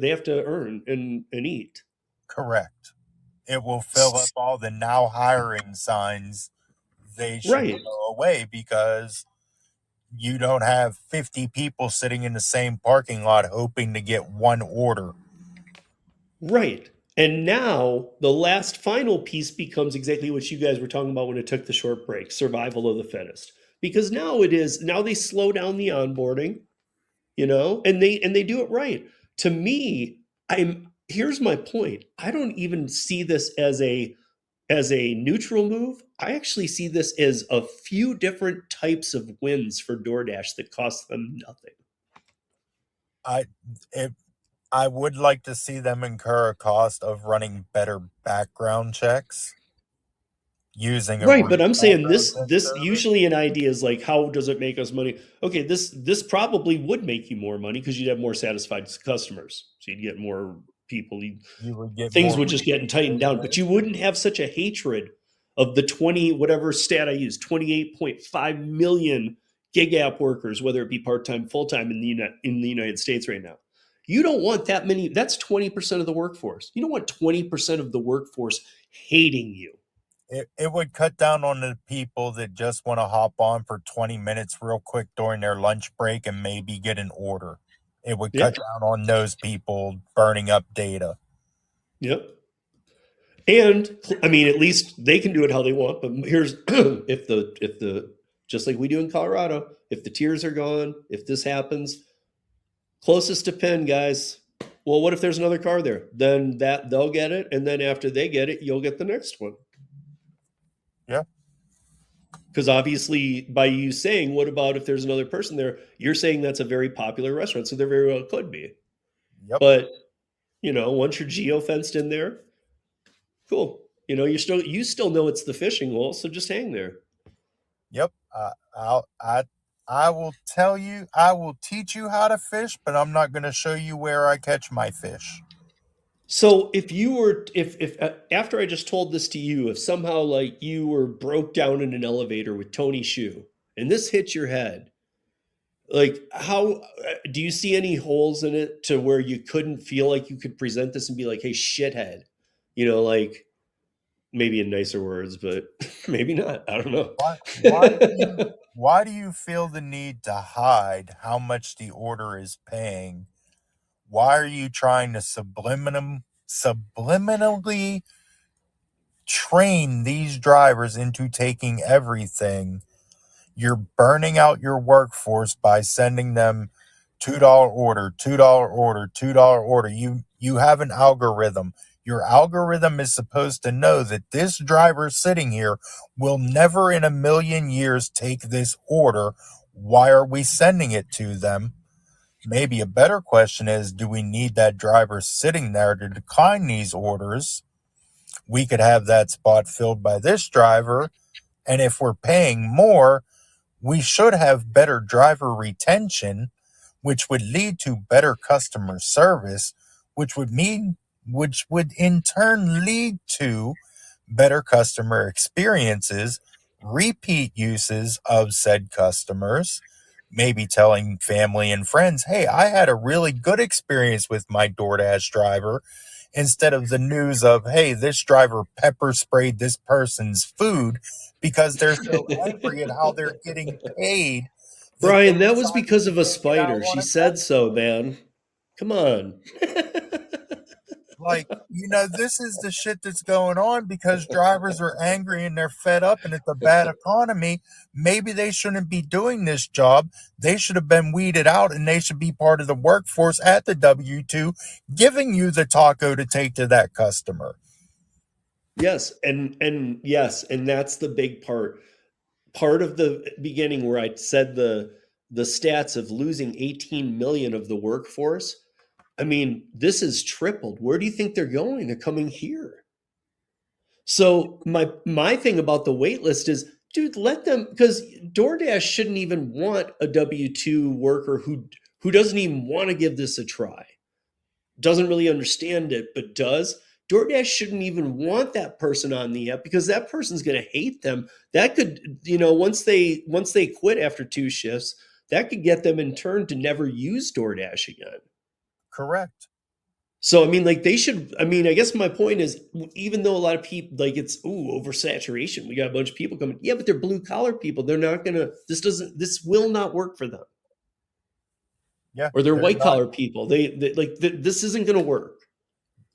have to earn and eat. Correct. It will fill up all the now hiring signs. They should Right. go away because you don't have 50 people sitting in the same parking lot hoping to get one order. Right. And now the last final piece becomes exactly what you guys were talking about when it took the short break, survival of the fittest. Because now they slow down the onboarding, and they do it right. To me, here's my point. I don't even see this as a neutral move. I actually see this as a few different types of wins for DoorDash that cost them nothing. I if I would like to see them incur a cost of running better background checks using a Right, but real I'm saying background this check this service. usually an idea is like, how does it make us money? Okay, this probably would make you more money because you'd have more satisfied customers. So you'd get more people. You would get Things more would just get tightened down, but you business. wouldn't have such a hatred of the 20, whatever stat I use, 28.5 million gig app workers, whether it be part-time, full-time in the United States right now. You don't want that many. That's 20% of the workforce. You don't want 20% of the workforce hating you. It would cut down on the people that just want to hop on for 20 minutes real quick during their lunch break and maybe get an order. It would Yeah. cut down on those people burning up data. Yep. And I mean, at least they can do it how they want. But here's if the just like we do in Colorado, if the tiers are gone, if this happens, closest to pin, guys. Well, what if there's another car there? Then that they'll get it, and then after they get it, you'll get the next one. Yeah. Because obviously, by you saying, "What about if there's another person there?" You're saying that's a very popular restaurant, so there very well could be. Yep. But once you're geo fenced in there, cool. You still know it's the fishing hole, so just hang there. Yep. I will tell you, I will teach you how to fish, but I'm not going to show you where I catch my fish. So if after I just told this to you, if somehow like you were broke down in an elevator with Tony Shu and this hit your head, like how do you see any holes in it to where you couldn't feel like you could present this and be like, hey, shithead, like maybe in nicer words, but maybe not. I don't know. Why do you feel the need to hide how much the order is paying? Why are you trying to subliminally train these drivers into taking everything? You're burning out your workforce by sending them $2 order, $2 order, $2 order. You have an algorithm. Your algorithm is supposed to know that this driver sitting here will never in a million years take this order. Why are we sending it to them? Maybe a better question is, do we need that driver sitting there to decline these orders? We could have that spot filled by this driver. And if we're paying more, we should have better driver retention, which would lead to better customer service, which would in turn lead to better customer experiences, repeat uses of said customers, maybe telling family and friends, hey, I had a really good experience with my DoorDash driver, instead of the news of, hey, this driver pepper sprayed this person's food because they're so angry at how they're getting paid that they Brian, that was decided because to of a take it out spider. on She a said so, customer. man. Come on. Like, this is the shit that's going on because drivers are angry and they're fed up and it's a bad economy. Maybe they shouldn't be doing this job. They should have been weeded out and they should be part of the workforce at the W-2, giving you the taco to take to that customer. Yes, and yes, and that's the big part. Part of the beginning where I said the stats of losing 18 million of the workforce. I mean, this is tripled. Where do you think they're going? They're coming here. So my thing about the wait list is, dude, let them, because DoorDash shouldn't even want a W-2 worker who doesn't even want to give this a try, doesn't really understand it, but does. DoorDash shouldn't even want that person on the app because that person's going to hate them. That could, once they quit after 2 shifts, that could get them in turn to never use DoorDash again. Correct. So, I mean, like they should, I mean, I guess my point is, even though a lot of people, like it's, oversaturation, we got a bunch of people coming. Yeah, but they're blue collar people. They're not going to, this will not work for them. Yeah. Or they're they're white not- collar people. This isn't going to work.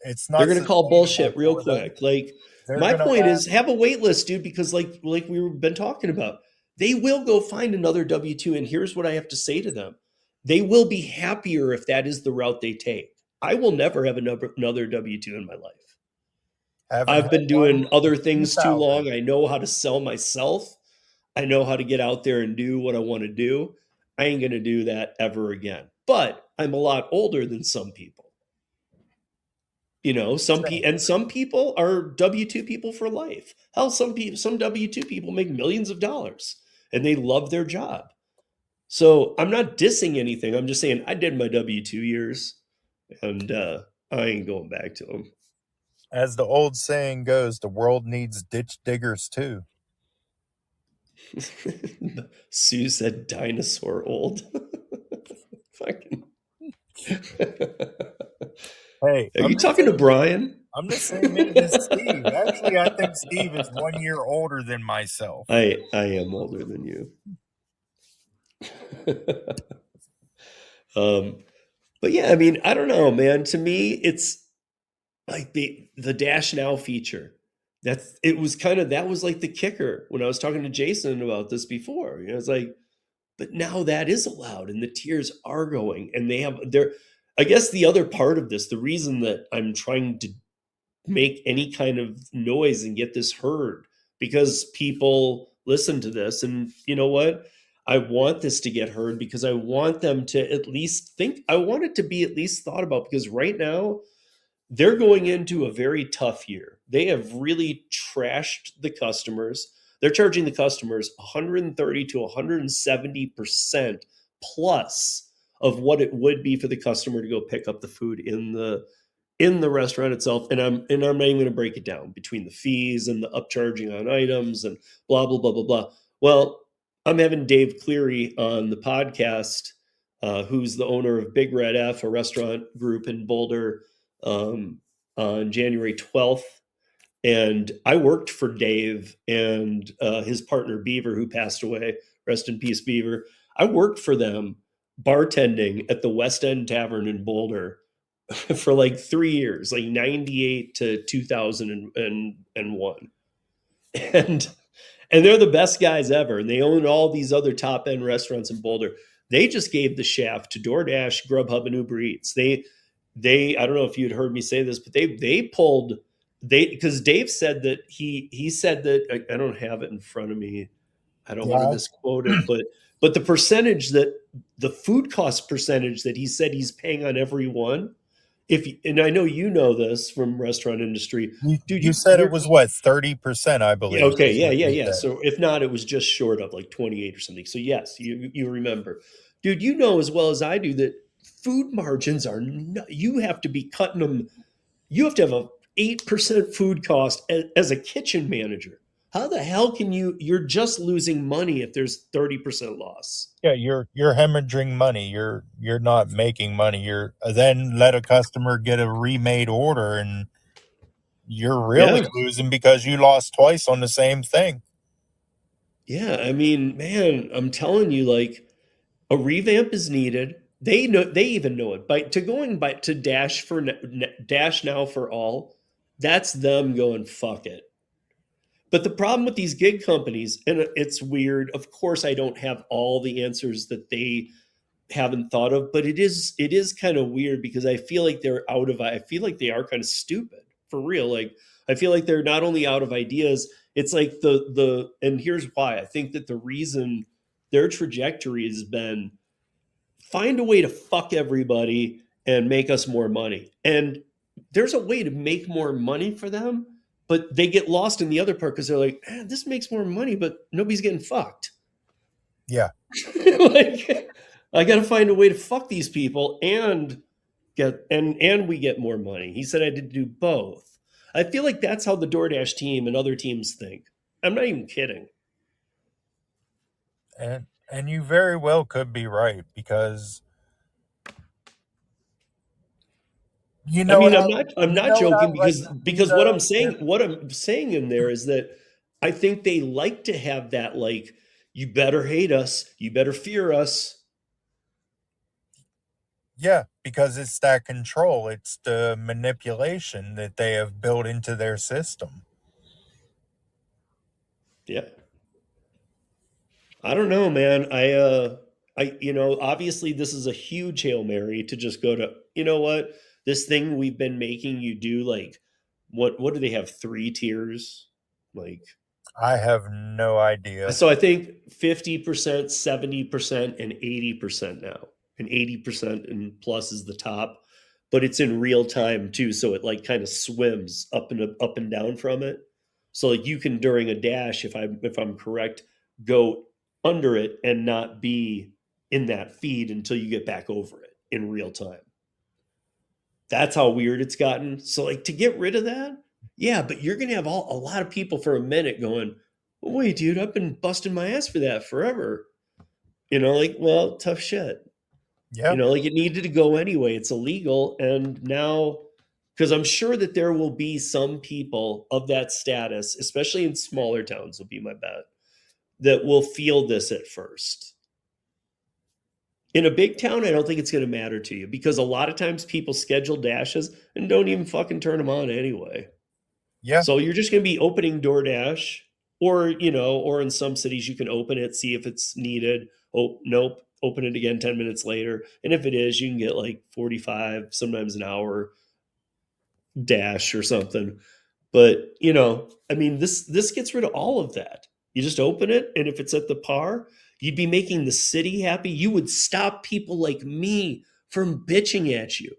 It's not. They're going to call bullshit sustainable real for them. quick. Like They're my gonna point have- is have a wait list, dude, because like we've been talking about, they will go find another W-2. And here's what I have to say to them. They will be happier if that is the route they take. I will never have another W-2 in my life. haven't I've had been doing one other since things too 2000. long. I know how to sell myself. I know how to get out there and do what I want to do. I ain't going to do that ever again. but I'm a lot older than some people. You know, some people are W-2 people for life. Hell, some W-2 people make millions of dollars and they love their job. So I'm not dissing anything. I'm just saying I did my W-2 years and I ain't going back to them. As the old saying goes, the world needs ditch diggers too. Sue said dinosaur old. Fucking. Hey, Are you talking to Brian? I'm the same age as Steve. Actually, I think Steve is 1 year older than myself. I am older than you. But yeah, I mean, I don't know, man. To me, it's like the Dash Now feature. That was like the kicker when I was talking to Jason about this before. You know, it's like, but now that is allowed, and the tiers are going, and I guess the other part of this, the reason that I'm trying to make any kind of noise and get this heard, because people listen to this, and you know what? I want this to get heard because I want them to at least think. I want it to be at least thought about, because right now they're going into a very tough year. They have really trashed the customers. They're charging the customers 130 to 170% plus of what it would be for the customer to go pick up the food in the restaurant itself. And I'm not even going to break it down between the fees and the upcharging on items and blah, blah, blah, blah, blah. Well, I'm having Dave Cleary on the podcast, who's the owner of Big Red F, a restaurant group in Boulder, on January 12th. And I worked for Dave and his partner Beaver, who passed away. Rest in peace, Beaver. I worked for them bartending at the West End Tavern in Boulder for like 3 years, like 98 to 2001. And they're the best guys ever. And they own all these other top end restaurants in Boulder. They just gave the shaft to DoorDash, Grubhub, and Uber Eats. They I don't know if you'd heard me say this, but because Dave said that he said that, I don't have it in front of me. I don't want to misquote it, but the percentage that the food cost percentage that he said he's paying on every one. And I know you know this from restaurant industry, dude. You said it was what, 30%, I believe. Okay, yeah. So if not, it was just short of like 28 or something. So yes, you remember, dude. You know as well as I do that food margins are you have to be cutting them. You have to have a 8% food cost as a kitchen manager. How the hell can you're just losing money if there's 30% loss? Yeah, you're hemorrhaging money. You're not making money. You're then let a customer get a remade order and you're really losing because you lost twice on the same thing. Yeah, I mean, man, I'm telling you, like, a revamp is needed. They even know it. Going to Dash Now for all, that's them going fuck it. But the problem with these gig companies, and it's weird, of course I don't have all the answers that they haven't thought of, but it is kind of weird because I feel like I feel like they are kind of stupid, for real. Like, I feel like they're not only out of ideas, it's like and here's why. I think that the reason their trajectory has been find a way to fuck everybody and make us more money. And there's a way to make more money for them, but they get lost in the other part because they're like, this makes more money, but nobody's getting fucked. Yeah. Like, I got to find a way to fuck these people and we get more money. He said I did do both. I feel like that's how the DoorDash team and other teams think. I'm not even kidding. And you very well could be right, because I'm not joking, because what I'm saying in there is that I think they like to have that, like, you better hate us, you better fear us. Yeah, because it's that control, it's the manipulation that they have built into their system. Yeah. I don't know, man. Obviously this is a huge Hail Mary to just go to, you know what, this thing we've been making you do, like, what do they have, 3 tiers? Like, I have no idea. So I think 50%, 70%, and 80% now. and 80% and plus is the top, but it's in real time too. So it like kind of swims up and down from it. So like you can during a dash, if I'm correct, go under it and not be in that feed until you get back over it in real time. That's how weird it's gotten. So like to get rid of that, yeah, but you're gonna have a lot of people for a minute going, well, wait, dude, I've been busting my ass for that forever. Like, well, tough shit. Yeah. Like it needed to go anyway. It's illegal. And now, because I'm sure that there will be some people of that status, especially in smaller towns, will be my bet, that will feel this at first. In a big town, I don't think it's going to matter to you because a lot of times people schedule dashes and don't even fucking turn them on anyway. Yeah. So you're just going to be opening DoorDash, or or in some cities you can open it, see if it's needed. Oh, nope, open it again 10 minutes later. And if it is, you can get like 45, sometimes an hour dash or something. But, I mean, this gets rid of all of that. You just open it, and if it's at the par, you'd be making the city happy. You would stop people like me from bitching at you.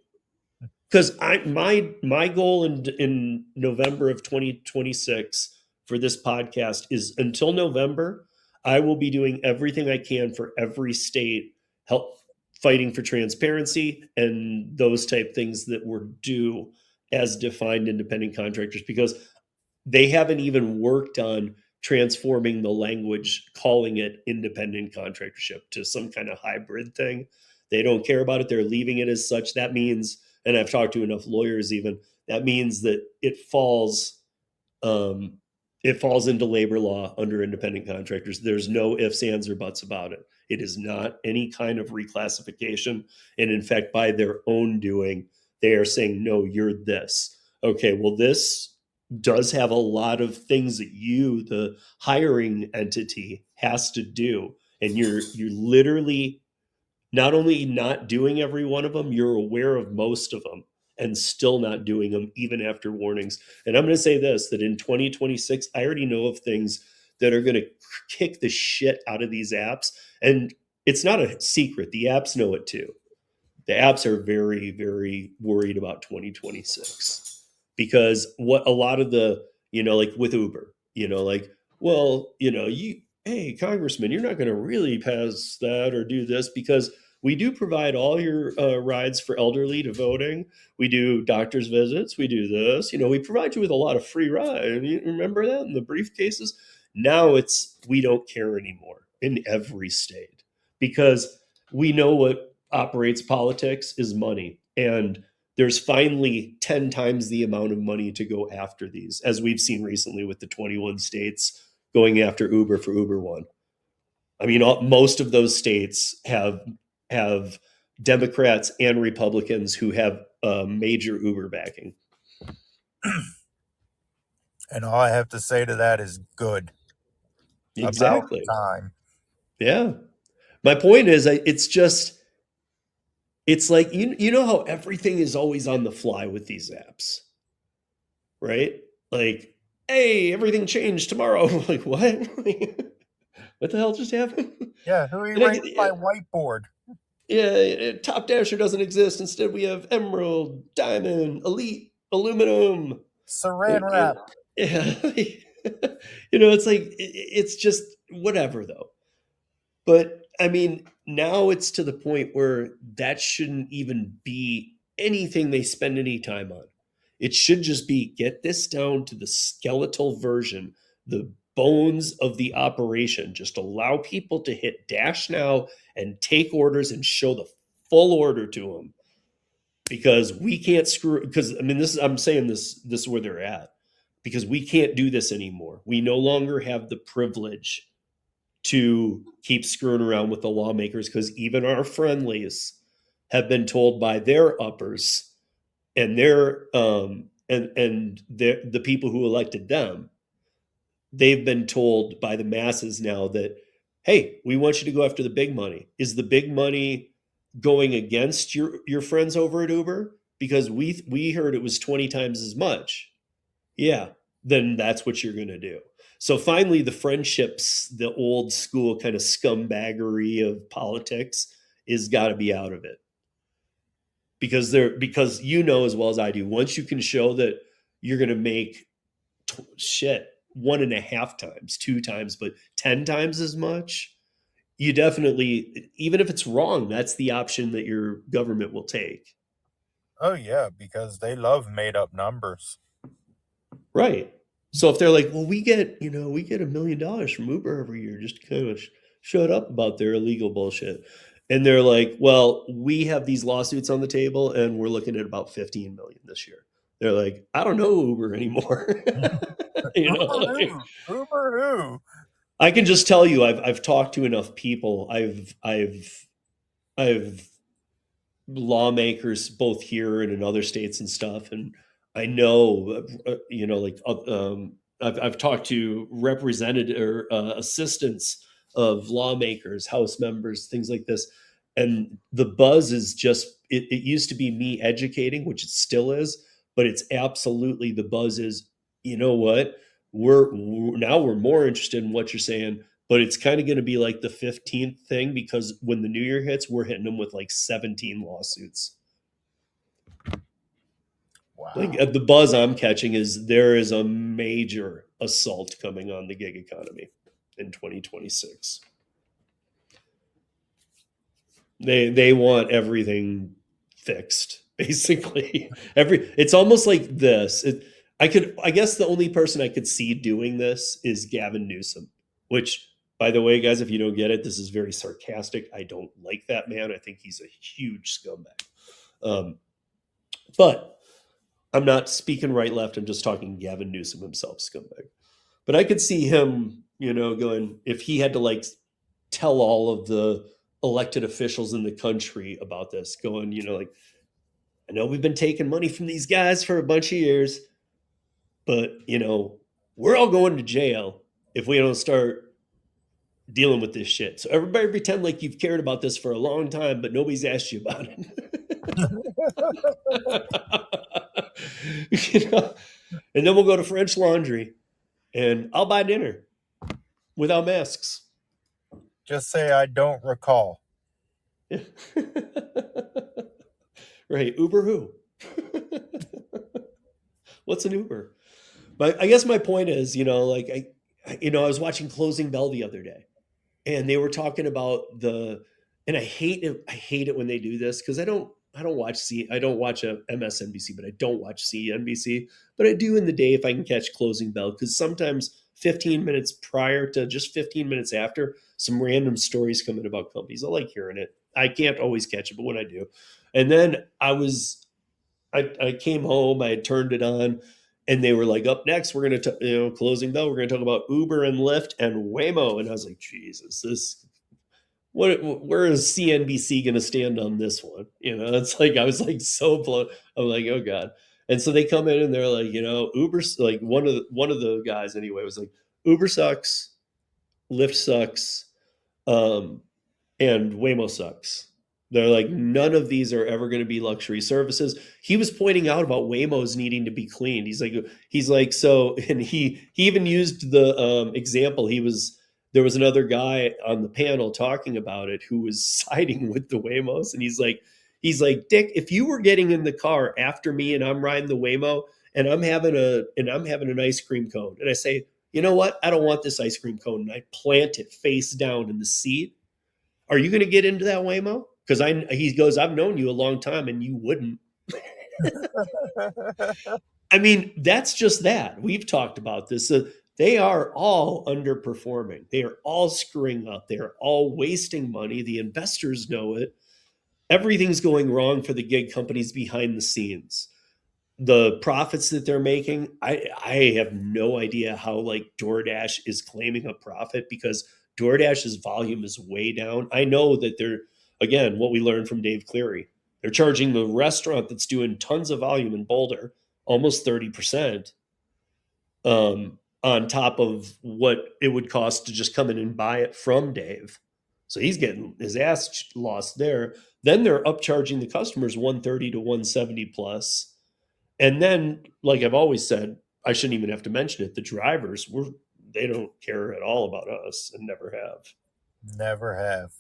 Because my goal in November of 2026 for this podcast is until November, I will be doing everything I can for every state, help fighting for transparency and those type things that were due as defined independent contractors, because they haven't even worked on transforming the language, calling it independent contractorship to some kind of hybrid thing. They don't care about it. They're leaving it as such. That means, and I've talked to enough lawyers even, that means that it falls into labor law under independent contractors. There's no ifs, ands, or buts about it. It is not any kind of reclassification. And in fact, by their own doing, they are saying, no, you're this. Okay, well, this does have a lot of things that you, the hiring entity, has to do. And you're literally not only not doing every one of them, you're aware of most of them and still not doing them even after warnings. And I'm going to say this, that in 2026, I already know of things that are going to kick the shit out of these apps. And it's not a secret. The apps know it too. The apps are very, very worried about 2026 because what a lot of the, like with Uber, like, well, hey, Congressman, you're not going to really pass that or do this because we do provide all your rides for elderly to voting. We do doctor's visits. We do this. We provide you with a lot of free rides. You remember that in the briefcases? Now it's we don't care anymore in every state because we know what operates politics is money. And there's finally 10 times the amount of money to go after these, as we've seen recently with the 21 states going after Uber for Uber One. I mean, most of those states have Democrats and Republicans who have major Uber backing. And all I have to say to that is good. Exactly. About time. Yeah. My point is, it's like, you know how everything is always on the fly with these apps, right? Like, hey, everything changed tomorrow. Like, what? What the hell just happened? Yeah, who erased my whiteboard? Yeah, Top Dasher doesn't exist. Instead, we have Emerald, Diamond, Elite, Aluminum. Saran wrap. Yeah. It's like, it's just whatever, though. But, I mean, now it's to the point where that shouldn't even be anything they spend any time on. It should just be get this down to the skeletal version, the bones of the operation. Just allow people to hit dash now and take orders and show the full order to them. Because we can't because I mean, I'm saying this is where they're at. Because we can't do this anymore. We no longer have the privilege to keep screwing around with the lawmakers, because even our friendlies have been told by their uppers and their the people who elected them, they've been told by the masses now that, hey, we want you to go after the big money. Is the big money going against your friends over at Uber? Because we heard it was 20 times as much. Yeah, then that's what you're going to do. So finally, the friendships, the old school kind of scumbaggery of politics is got to be out of it. Because you know as well as I do, once you can show that you're going to make 1.5 times, 2 times, but 10 times as much, you definitely, even if it's wrong, that's the option that your government will take. Oh yeah, because they love made up numbers. Right. So if they're like, well, we get $1 million from Uber every year just to kind of shut up about their illegal bullshit. And they're like, well, we have these lawsuits on the table and we're looking at about 15 million this year. They're like, I don't know Uber anymore. Uber who? I can just tell you, I've talked to enough people. I've lawmakers both here and in other states and stuff, and I know, I've talked to representative or assistants of lawmakers, House members, things like this, and the buzz is just it used to be me educating, which it still is, but it's absolutely the buzz is, you know what, we're more interested in what you're saying, but it's kind of going to be like the 15th thing, because when the new year hits, we're hitting them with like 17 lawsuits. Wow. Like the buzz I'm catching is there is a major assault coming on the gig economy in 2026. They want everything fixed, basically. It's almost like this. I guess the only person I could see doing this is Gavin Newsom, which, by the way, guys, if you don't get it, this is very sarcastic. I don't like that man. I think he's a huge scumbag. But I'm not speaking right, left. I'm just talking Gavin Newsom himself, scumbag. But I could see him, going, if he had to like tell all of the elected officials in the country about this, going, like, I know we've been taking money from these guys for a bunch of years, but, we're all going to jail if we don't start dealing with this shit. So everybody pretend like you've cared about this for a long time, but nobody's asked you about it. And then we'll go to French Laundry and I'll buy dinner without masks. Just say I don't recall. Right. Uber who? What's an Uber? But I guess my point is, I was watching Closing Bell the other day, and they were talking about and I hate it when they do this, because I don't watch MSNBC, but I don't watch CNBC, but I do in the day if I can catch Closing Bell, because sometimes 15 minutes prior to just 15 minutes after, some random stories come in about companies. I like hearing it. I can't always catch it, but when I do. And then I came home, I had turned it on, and they were like, up next, we're going to, Closing Bell, we're going to talk about Uber and Lyft and Waymo. And I was like, Jesus, where is CNBC going to stand on this one? It's like, I was like so blown. I'm like, oh God. And so they come in and they're like, Uber's like one of the guys anyway was like, Uber sucks, Lyft sucks, and Waymo sucks. They're like, none of these are ever going to be luxury services. He was pointing out about Waymo's needing to be cleaned. He's like, so, and he even used the example. There was another guy on the panel talking about it who was siding with the Waymos. And he's like, Dick, if you were getting in the car after me and I'm riding the Waymo and I'm having an ice cream cone, and I say, you know what? I don't want this ice cream cone. And I plant it face down in the seat. Are you going to get into that Waymo? Because he goes, I've known you a long time and you wouldn't. I mean, that's just that. We've talked about this. They are all underperforming. They are all screwing up. They are all wasting money. The investors know it. Everything's going wrong for the gig companies behind the scenes. The profits that they're making, I have no idea how like DoorDash is claiming a profit, because DoorDash's volume is way down. I know that again, what we learned from Dave Cleary, they're charging the restaurant that's doing tons of volume in Boulder almost 30%. On top of what it would cost to just come in and buy it from Dave. So he's getting his ass lost there. Then they're upcharging the customers 130 to 170 plus. And then, like I've always said, I shouldn't even have to mention it, the drivers, they don't care at all about us and never have. Never have.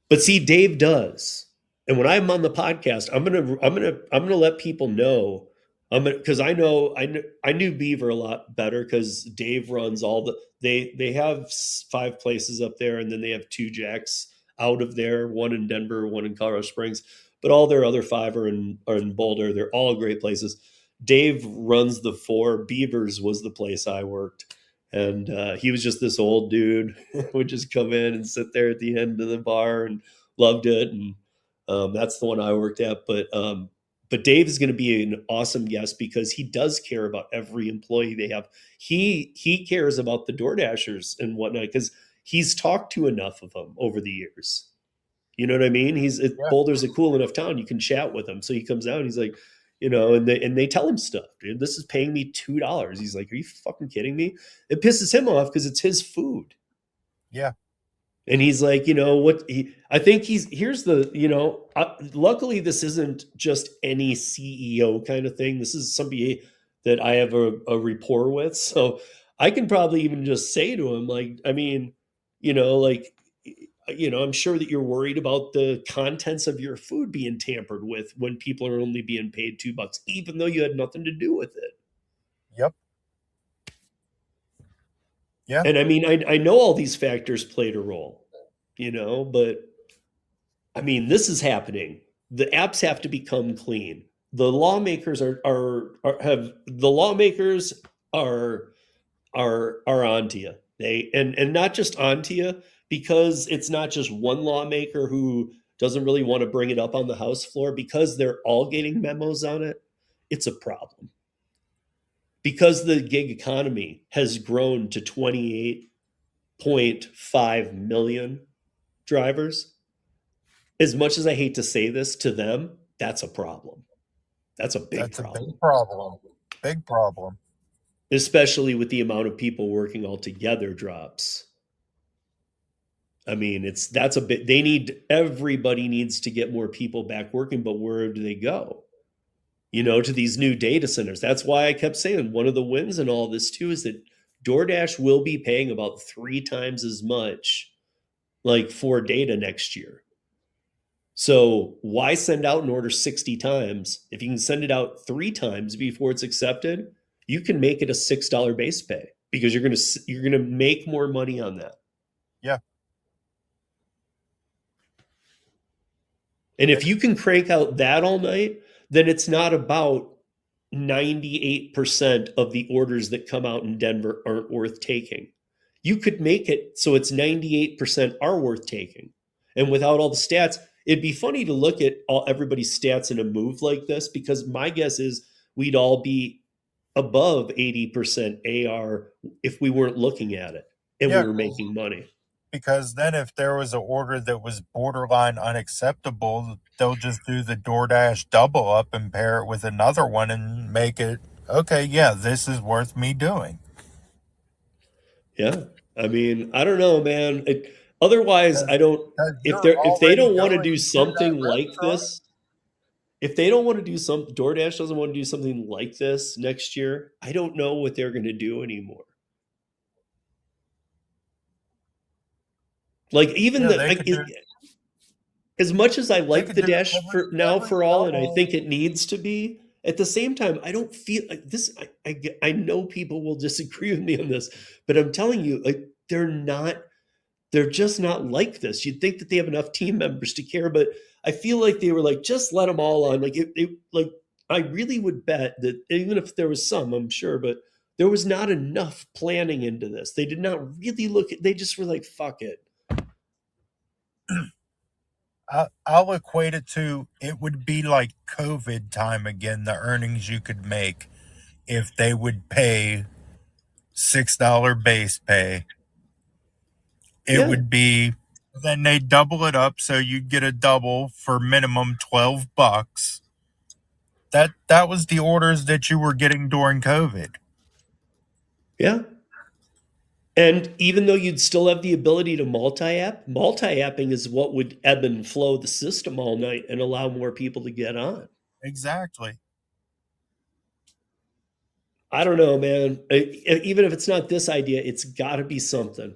But see, Dave does. And when I'm on the podcast, I'm gonna let people know. Because I knew Beaver a lot better because Dave runs all they have 5 places up there, and then they have 2 jacks out of there, one in Denver, one in Colorado Springs, but all their other 5 are in Boulder. They're all great places. Dave runs the 4. Beavers was the place I worked, and he was just this old dude would just come in and sit there at the end of the bar and loved it. And that's the one I worked at. But Dave is going to be an awesome guest because he does care about every employee they have. He cares about the DoorDashers and whatnot because he's talked to enough of them over the years. You know what I mean? Yeah. Boulder's a cool enough town. You can chat with him. So he comes out and he's like, and they tell him stuff. Dude, this is paying me $2. He's like, are you fucking kidding me? It pisses him off because it's his food. Yeah. And he's like, I think here's the, luckily this isn't just any CEO kind of thing. This is somebody that I have a rapport with. So I can probably even just say to him, like, I mean, I'm sure that you're worried about the contents of your food being tampered with when people are only being paid $2, even though you had nothing to do with it. Yep. Yeah. And I mean, I know all these factors played a role, but I mean, this is happening. The apps have to become clean. The lawmakers are onto you. And not just onto you because it's not just one lawmaker who doesn't really want to bring it up on the House floor because they're all getting memos on it. It's a problem. Because the gig economy has grown to 28.5 million drivers, as much as I hate to say this to them, that's a problem. That's a big problem. Big problem. Big problem. Especially with the amount of people working all together drops. I mean, everybody needs to get more people back working, but where do they go? To these new data centers. That's why I kept saying one of the wins in all this too is that DoorDash will be paying about 3 times as much like for data next year. So why send out an order 60 times? If you can send it out 3 times before it's accepted, you can make it a $6 base pay because you're going to make more money on that. Yeah. And if you can crank out that all night, then it's not about 98% of the orders that come out in Denver aren't worth taking. You could make it so it's 98% are worth taking. And without all the stats, it'd be funny to look at everybody's stats in a move like this because my guess is we'd all be above 80% AR if we weren't looking at it and we were making money. Because then if there was an order that was borderline unacceptable, they'll just do the DoorDash double up and pair it with another one and make it, okay, yeah, this is worth me doing. Yeah. I mean, I don't know, man. Otherwise, I don't, if they don't want to do something like this, if they don't want to do DoorDash doesn't want to do something like this next year, I don't know what they're going to do anymore. Like even as much as I like the Dash for all, and I think it needs to be, at the same time, I don't feel like this. I know people will disagree with me on this, but I'm telling you, like they're just not like this. You'd think that they have enough team members to care, but I feel like they were like, just let them all on. Like like I really would bet that even if there was some, I'm sure, but there was not enough planning into this. They did not really they just were like, fuck it. I'll equate it to, it would be like COVID time again, the earnings you could make if they would pay $6 base pay. It would be, then they double it up so you'd get a double for minimum $12. That was the orders that you were getting during COVID. Yeah. And even though you'd still have the ability to multi-apping is what would ebb and flow the system all night and allow more people to get on. Exactly. I don't know, man. Even if it's not this idea, it's got to be something.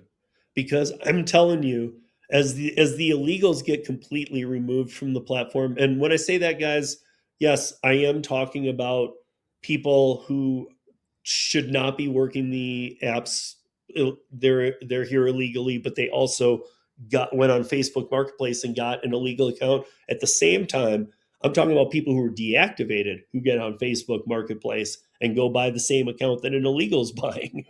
Because I'm telling you, as the illegals get completely removed from the platform. And when I say that, guys, yes, I am talking about people who should not be working the apps. They're here illegally, but they also went on Facebook Marketplace and got an illegal account. At the same time, I'm talking about people who are deactivated who get on Facebook Marketplace and go buy the same account that an illegal is buying.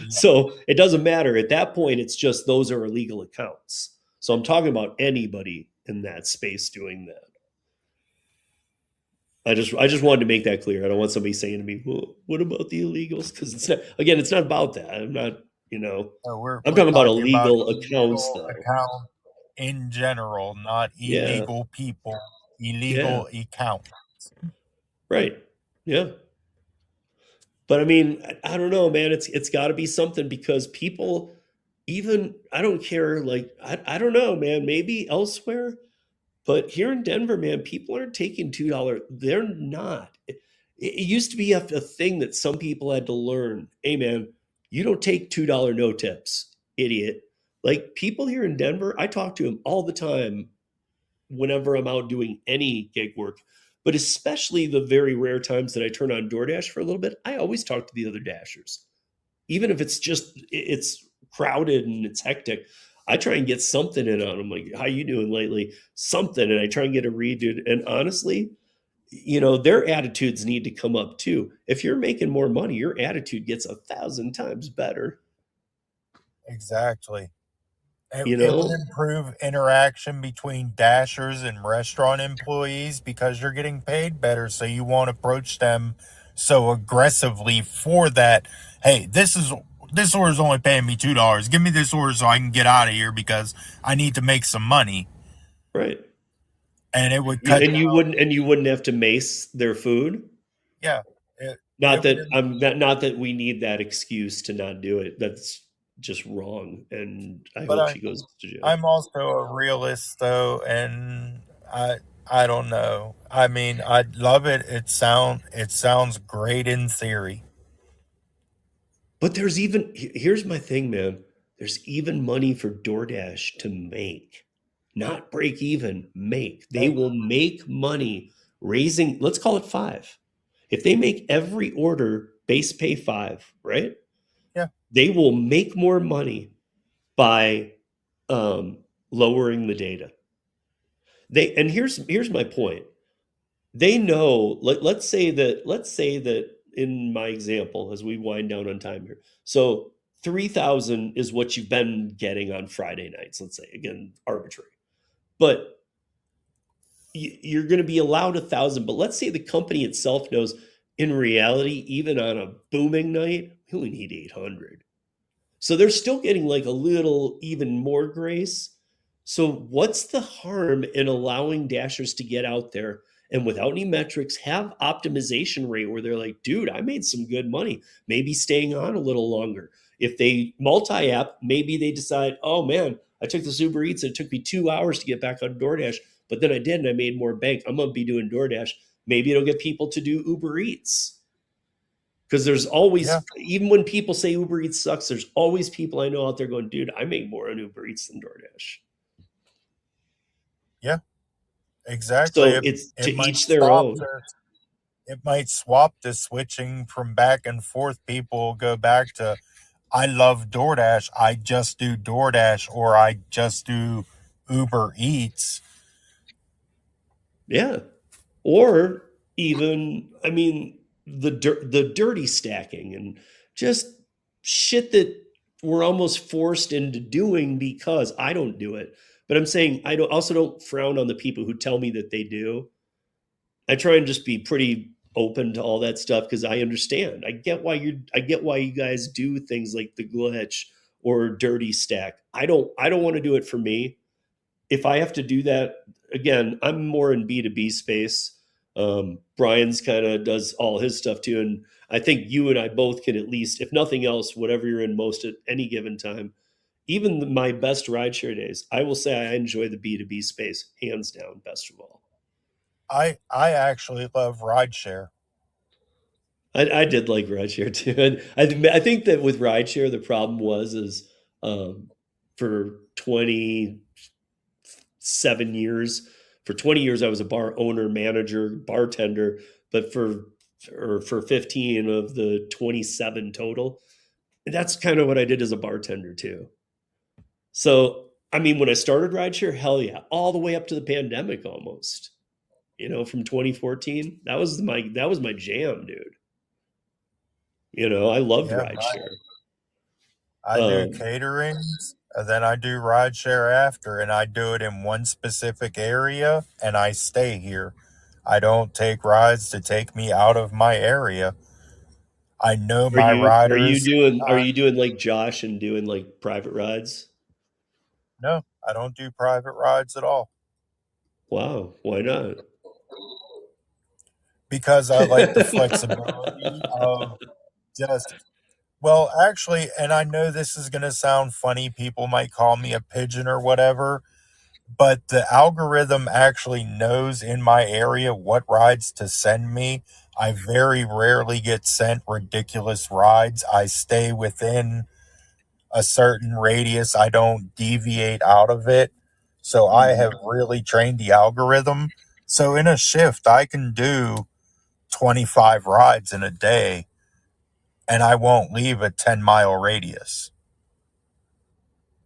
So it doesn't matter. At that point, it's just those are illegal accounts. So I'm talking about anybody in that space doing that. I just wanted to make that clear. I don't want somebody saying to me, "Well, what about the illegals?" Because it's not about that. I'm not, So I'm we're talking about talking about illegal accounts, illegal though. account in general, not Yeah, illegal people, yeah, illegal account. right, yeah. But I mean, I don't know, man. It's got to be something because people, even I don't care. Like I don't know, man. Maybe elsewhere, but here in Denver, man, people aren't taking $2. They're not. It used to be a thing that some people had to learn. Hey, man, you don't take $2 no tips, idiot. Like people here in Denver, I talk to them all the time whenever I'm out doing any gig work, but especially the very rare times that I turn on DoorDash for a little bit, I always talk to the other Dashers. Even if it's crowded and it's hectic, I try and get something in on them. Like, how you doing lately? Something, and I try and get a read, dude. And honestly, their attitudes need to come up too. If you're making more money, your attitude gets 1,000 times better. Exactly. You It would know, improve interaction between dashers and restaurant employees because you're getting paid better, so you won't approach them so aggressively for that. Hey, this order's only paying me $2. Give me this order so I can get out of here because I need to make some money. right? And it would You, cut and you down. wouldn't and you wouldn't have to mace their food. Yeah, it Not it would. that I'm not that we need that excuse to not do it. That's just wrong. And I But hope she goes to jail. I'm also a realist though, and I don't know. I mean, I'd love it. It sounds great in theory. But here's my thing, man. There's even money for DoorDash to make, not break even, make. They Hey, will make money raising, let's call it five. If they make every order base pay five, right? yeah, They will make more money by lowering the data. And here's my point. They know, let's say that in my example, as we wind down on time here, so 3,000 is what you've been getting on Friday nights, let's say, again, arbitrary, but you're going to be allowed 1,000. But let's say the company itself knows, in reality, even on a booming night, we only need 800. So they're still getting like a little even more grace. So what's the harm in allowing dashers to get out there and without any metrics have optimization rate where they're like, dude, I made some good money. Maybe staying on a little longer. If they multi-app, maybe they decide, oh man, I took this Uber Eats and it took me 2 hours to get back on DoorDash, but then I did and I made more bank. I'm gonna be doing DoorDash. Maybe it'll get people to do Uber Eats. Because there's yeah, always, even when people say Uber Eats sucks, there's always people I know out there going, dude, I make more on Uber Eats than DoorDash. yeah, exactly. So It it's to it might each their swap own. to it might swap to switching from back and forth. People go back to I love DoorDash. I just do DoorDash or I just do Uber Eats. Yeah. Or even, I mean, the dirty stacking and just shit that we're almost forced into doing because I don't do it. But I'm saying I don't frown on the people who tell me that they do. I try and just be pretty open to all that stuff because I understand. I get why you guys do things like the glitch or dirty stack. I don't want to do it for me. If I have to do that, again, I'm more in B2B space. Brian's kind of does all his stuff too. And I think you and I both can, at least, if nothing else, whatever you're in most at any given time, even my best rideshare days, I will say I enjoy the B2B space, hands down, best of all. I actually love rideshare. I did like rideshare too, and I think that with rideshare the problem was is for 20. 7 years. For 20 years, I was a bar owner, manager, bartender, but for 15 of the 27 total, that's kind of what I did as a bartender too. So, I mean, when I started rideshare, hell yeah, all the way up to the pandemic almost. From 2014, that was my jam, dude. I loved Yeah, rideshare. I do catering, and then I do rideshare after, and I do it in one specific area, and I stay here. I don't take rides to take me out of my area. I know Are my you are you riders. doing are you doing like Josh and doing like private rides? No, I don't do private rides at all Wow, why not? because I like the flexibility of just, well, actually, and I know this is going to sound funny. People might call me a pigeon or whatever, but the algorithm actually knows in my area what rides to send me. I very rarely get sent ridiculous rides. I stay within a certain radius. I don't deviate out of it. So I have really trained the algorithm. So in a shift, I can do 25 rides in a day and I won't leave a 10-mile radius.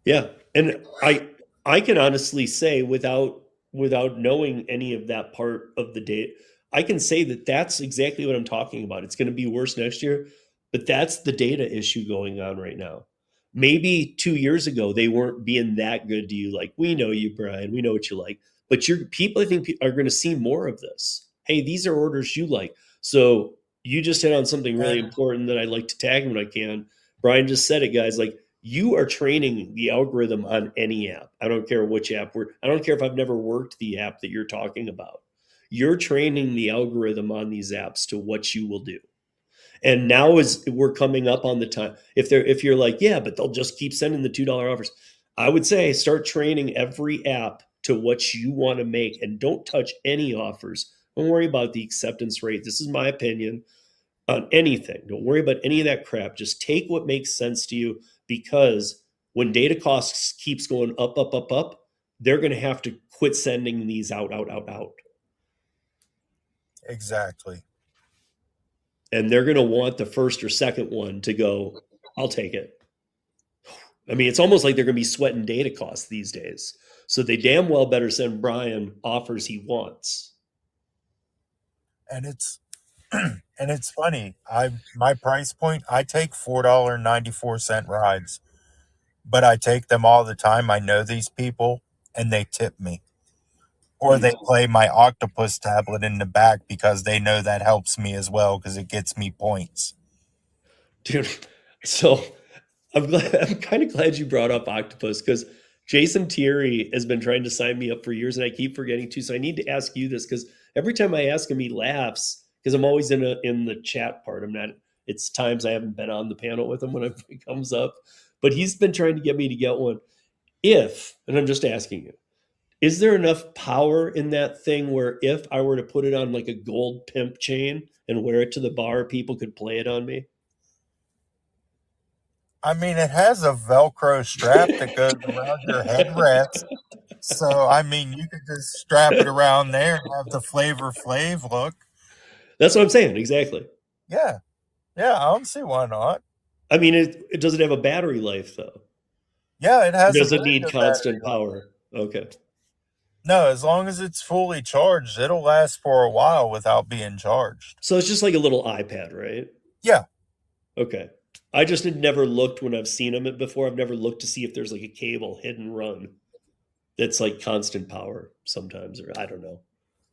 Yeah, and I can honestly say without knowing any of that part of the date, I can say that that's exactly what I'm talking about. It's going to be worse next year, but that's the data issue going on right now. Maybe 2 years ago they weren't being that good to you. Like, we know you, Brian. We know what you like, but your people, I think, are going to see more of this. Hey, these are orders you like. So you just hit on something really And important that I'd like to tag when I can. Brian just said it, guys. Like, you are training the algorithm on any app. I don't care which app I don't care if I've never worked the app that you're talking about. You're training the algorithm on these apps to what you will do. And now as we're coming up on the time, if you're like, yeah, but they'll just keep sending the $2 offers. I would say start training every app to what you want to make and don't touch any offers. Don't worry about the acceptance rate. This is my opinion on anything. Don't worry about any of that crap. Just take what makes sense to you, because when data costs keeps going up, up, up, up, they're going to have to quit sending these out, out, out, out. exactly. And they're going to want the first or second one to go, I'll take it. I mean, it's almost like they're going to be sweating data costs these days. So they damn well better send Brian offers he wants. And it's and it's funny. My price point, I take $4.94 rides, but I take them all the time. I know these people and they tip me. Or they play my octopus tablet in the back because they know that helps me as well because it gets me points. Dude, so I'm kind of glad you brought up octopus, because Jason Thierry has been trying to sign me up for years and I keep forgetting to. So I need to ask you this, because every time I ask him, he laughs, because I'm always in the chat part. It's times I haven't been on the panel with him when it comes up, but he's been trying to get me to get one. And I'm just asking you, is there enough power in that thing where if I were to put it on like a gold pimp chain and wear it to the bar, people could play it on me? I mean, it has a Velcro strap that goes around your headrest. So, I mean, you could just strap it around there and have the Flavor Flav look. That's what I'm saying. Exactly. Yeah. Yeah, I don't see why not. I mean, it doesn't have a battery life though. Yeah, it has a Does it very need good constant battery life. power? Okay. No, as long as it's fully charged, it'll last for a while without being charged. So it's just like a little iPad, right? Yeah. Okay. I just had never looked when I've seen them before. I've never looked to see if there's like a cable hidden run that's like constant power sometimes, or I don't know.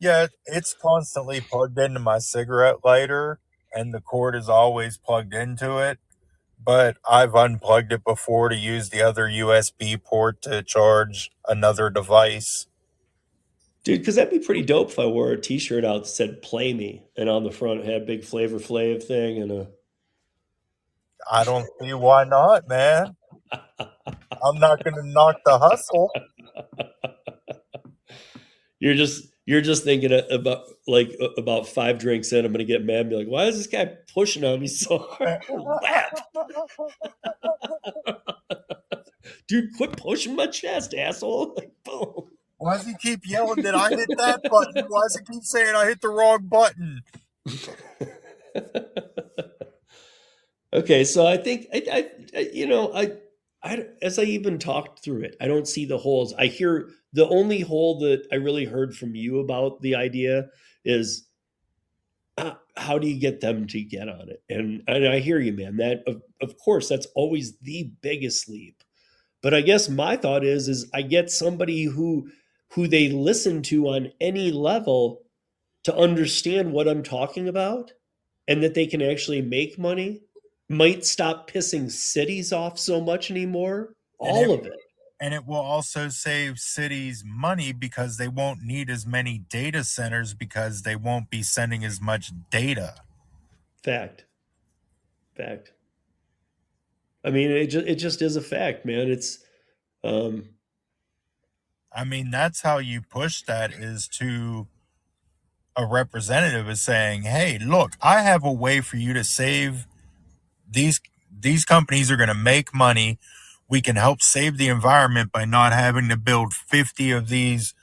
Yeah, it's constantly plugged into my cigarette lighter, and the cord is always plugged into it. But I've unplugged it before to use the other USB port to charge another device. Dude, because that'd be pretty dope if I wore a t-shirt out that said "Play Me" and on the front it had a big Flavor Flav thing and a. I don't see why not, man. I'm not going to knock the hustle. You're just thinking about 5 drinks in, I'm gonna get mad and be like, why is this guy pushing on me so hard? Whap! Dude, quit pushing my chest, asshole. Like, boom. Why does he keep yelling that I hit that button? Why does he keep saying I hit the wrong button? Okay, so I think as I even talked through it, I don't see the holes. I hear the only hole that I really heard from you about the idea is how do you get them to get on it? And I hear you, man. That of course that's always the biggest leap. But I guess my thought is I get somebody who they listen to on any level to understand what I'm talking about and that they can actually make money, might stop pissing cities off so much anymore. And it All of it. and it will also save cities money because they won't need as many data centers because they won't be sending as much data. Fact. Fact. I mean, it just is a fact, man. It's um I mean, that's how you push that is to a representative is saying, "Hey, look, I have a way for you to save these these companies are going to make money. We can help save the environment by not having to build 50 of these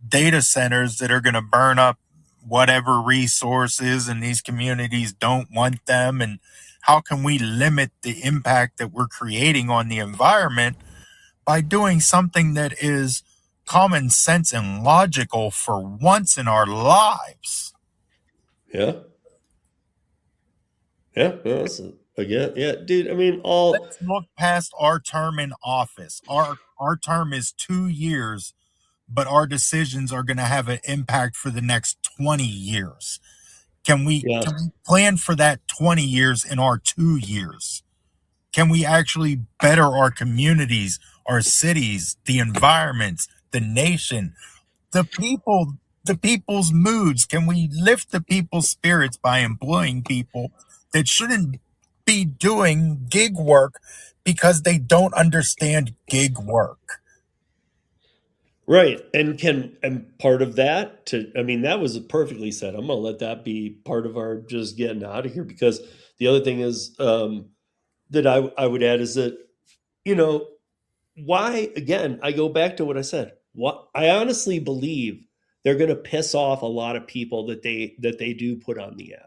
data centers that are going to burn up whatever resources and these communities don't want them, and how can we limit the impact that we're creating on the environment by doing something that is common sense and logical for once in our lives." yeah. Yeah, no, again, yeah, dude. I mean, all Let's look past our term in office. Our term is 2 years, but our decisions are going to have an impact for the next 20 years. yeah. Can we plan for that 20 years in our 2 years? Can we actually better our communities, our cities, the environments, the nation, the people's moods? Can we lift the people's spirits by employing people that shouldn't be doing gig work because they don't understand gig work? Right. And part of that I mean, that was perfectly said. I'm gonna let that be part of our just getting out of here because the other thing is that I would add is that, you know, why again, I go back to what I said. What I honestly believe they're gonna piss off a lot of people that they do put on the app.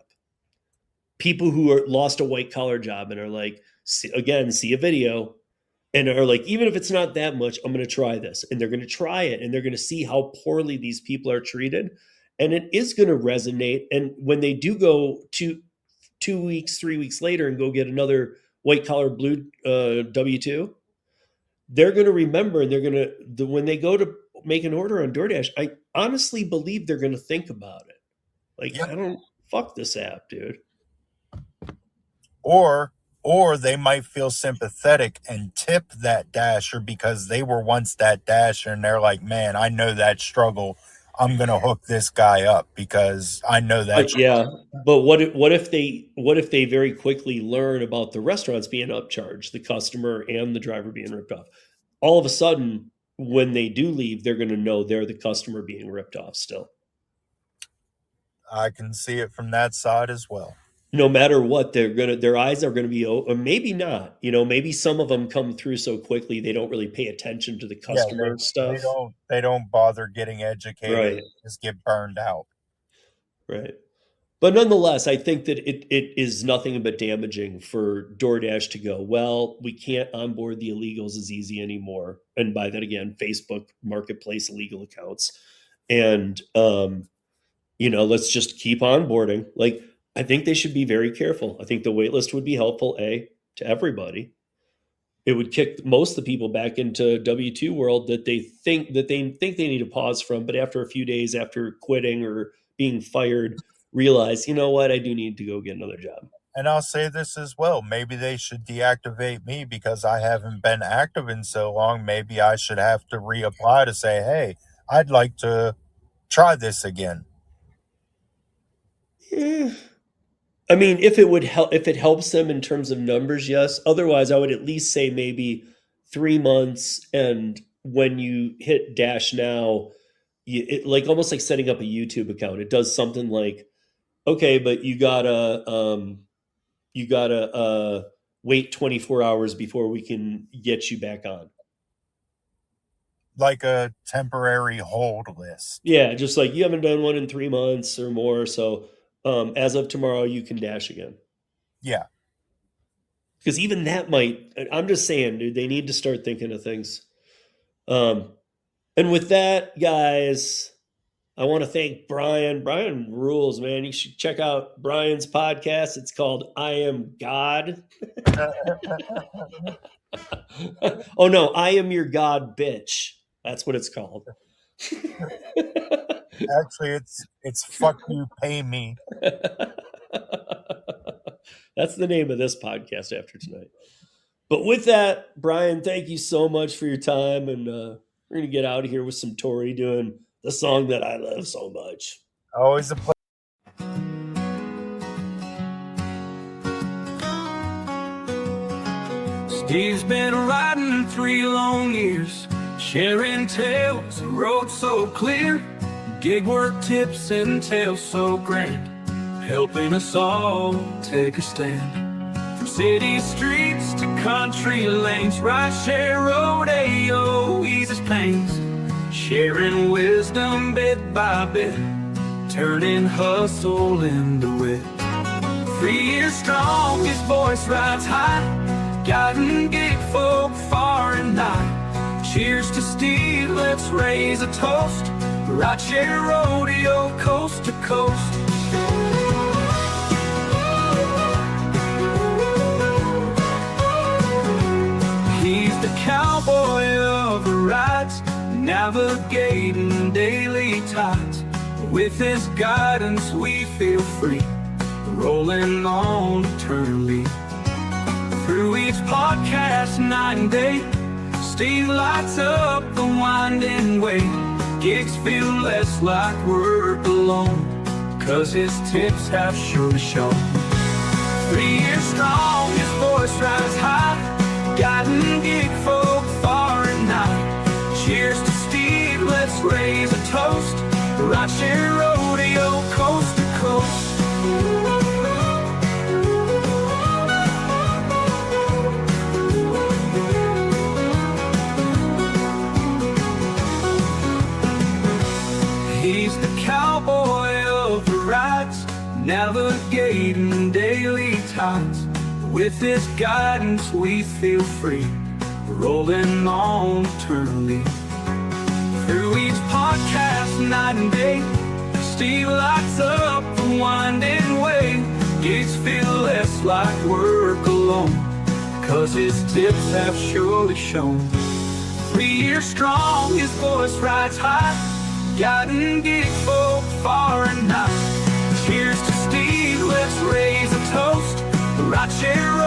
People who are lost a white collar job and are like, see a video and are like, even if it's not that much, I'm going to try this. And they're going to try it and they're going to see how poorly these people are treated. And it is going to resonate. And when they do go to 2 weeks, 3 weeks later and go get another white collar blue W-2, they're going to remember and they're going to, when they go to make an order on DoorDash, I honestly believe they're going to think about it. Like, Yep. I don't, fuck this app, dude. Or they might feel sympathetic and tip that dasher because they were once that dasher and they're like, man, I know that struggle. I'm gonna hook this guy up because I know that. Yeah, but what if they very quickly learn about the restaurants being upcharged, the customer and the driver being ripped off? All of a sudden, when they do leave, they're going to know they're the customer being ripped off still. I can see it from that side as well. No matter what, their eyes are gonna be, or maybe not. Maybe some of them come through so quickly they don't really pay attention to the Yeah, customer they stuff. don't bother getting educated. Right, Just get burned out. right. But nonetheless, I think that it is nothing but damaging for DoorDash to go, well, we can't onboard the illegals as easy anymore. And by that again, Facebook Marketplace illegal accounts. And let's just keep onboarding. Like, I think they should be very careful. I think the waitlist would be helpful, to everybody. It would kick most of the people back into W-2 world that they think they need to pause from, but after a few days after quitting or being fired, realize, you know what, I do need to go get another job. And I'll say this as well. Maybe they should deactivate me because I haven't been active in so long. Maybe I should have to reapply to say, hey, I'd like to try this again. Eh, I mean, if it helps them in terms of numbers, yes. Otherwise, I would at least say maybe 3 months. And when you hit Dash Now, like almost like setting up a YouTube account. It does something like, okay, but you gotta wait 24 hours before we can get you back on. like a temporary hold list. Yeah, just like you haven't done one in 3 months or more, so as of tomorrow you can dash again. Yeah. Because even that might, I'm just saying, dude, they need to start thinking of things. And with that, guys, I want to thank Brian. Brian rules, man. You should check out Brian's podcast. It's called I Am God. Oh, no, I Am Your God, Bitch. That's what it's called. Actually, it's fuck you, pay me. That's the name of this podcast after tonight. But with that, Brian, thank you so much for your time. And we're going to get out of here with some Tori doing the song that I love so much. Always a pleasure. Steve's been riding 3 long years, sharing tales, a road so clear, gig work tips and tales so grand, helping us all take a stand. From city streets to country lanes, Rideshare, Rodeo eases pains, sharing wisdom bit by bit, turning hustle into wit. 3 years strong, his voice rides high, guiding gig folk far and nigh. Cheers to Steve, let's raise a toast, Rideshare Rodeo coast to coast. He's the cowboy of the rides, navigating daily tides. With his guidance we feel free, rolling on eternally. Through each podcast, night and day, Steve lights up the winding way. Gigs feel less like work alone, 'cause his tips have surely shown. 3 years strong, his voice rides high, guiding gig folk far and nigh. Cheers to Steve, let's raise a toast, Rideshare Rodeo coast to coast. He's the cowboy of the rides, navigating daily tides. With his guidance we feel free, rolling on eternally. Through each podcast, night and day, Steve lights up the winding way. Gigs feel less like work alone, 'cause his tips have surely shown. 3 years strong, his voice rides high, guiding gig folk far and nigh. Cheers to Steve, let's raise a toast, Rideshare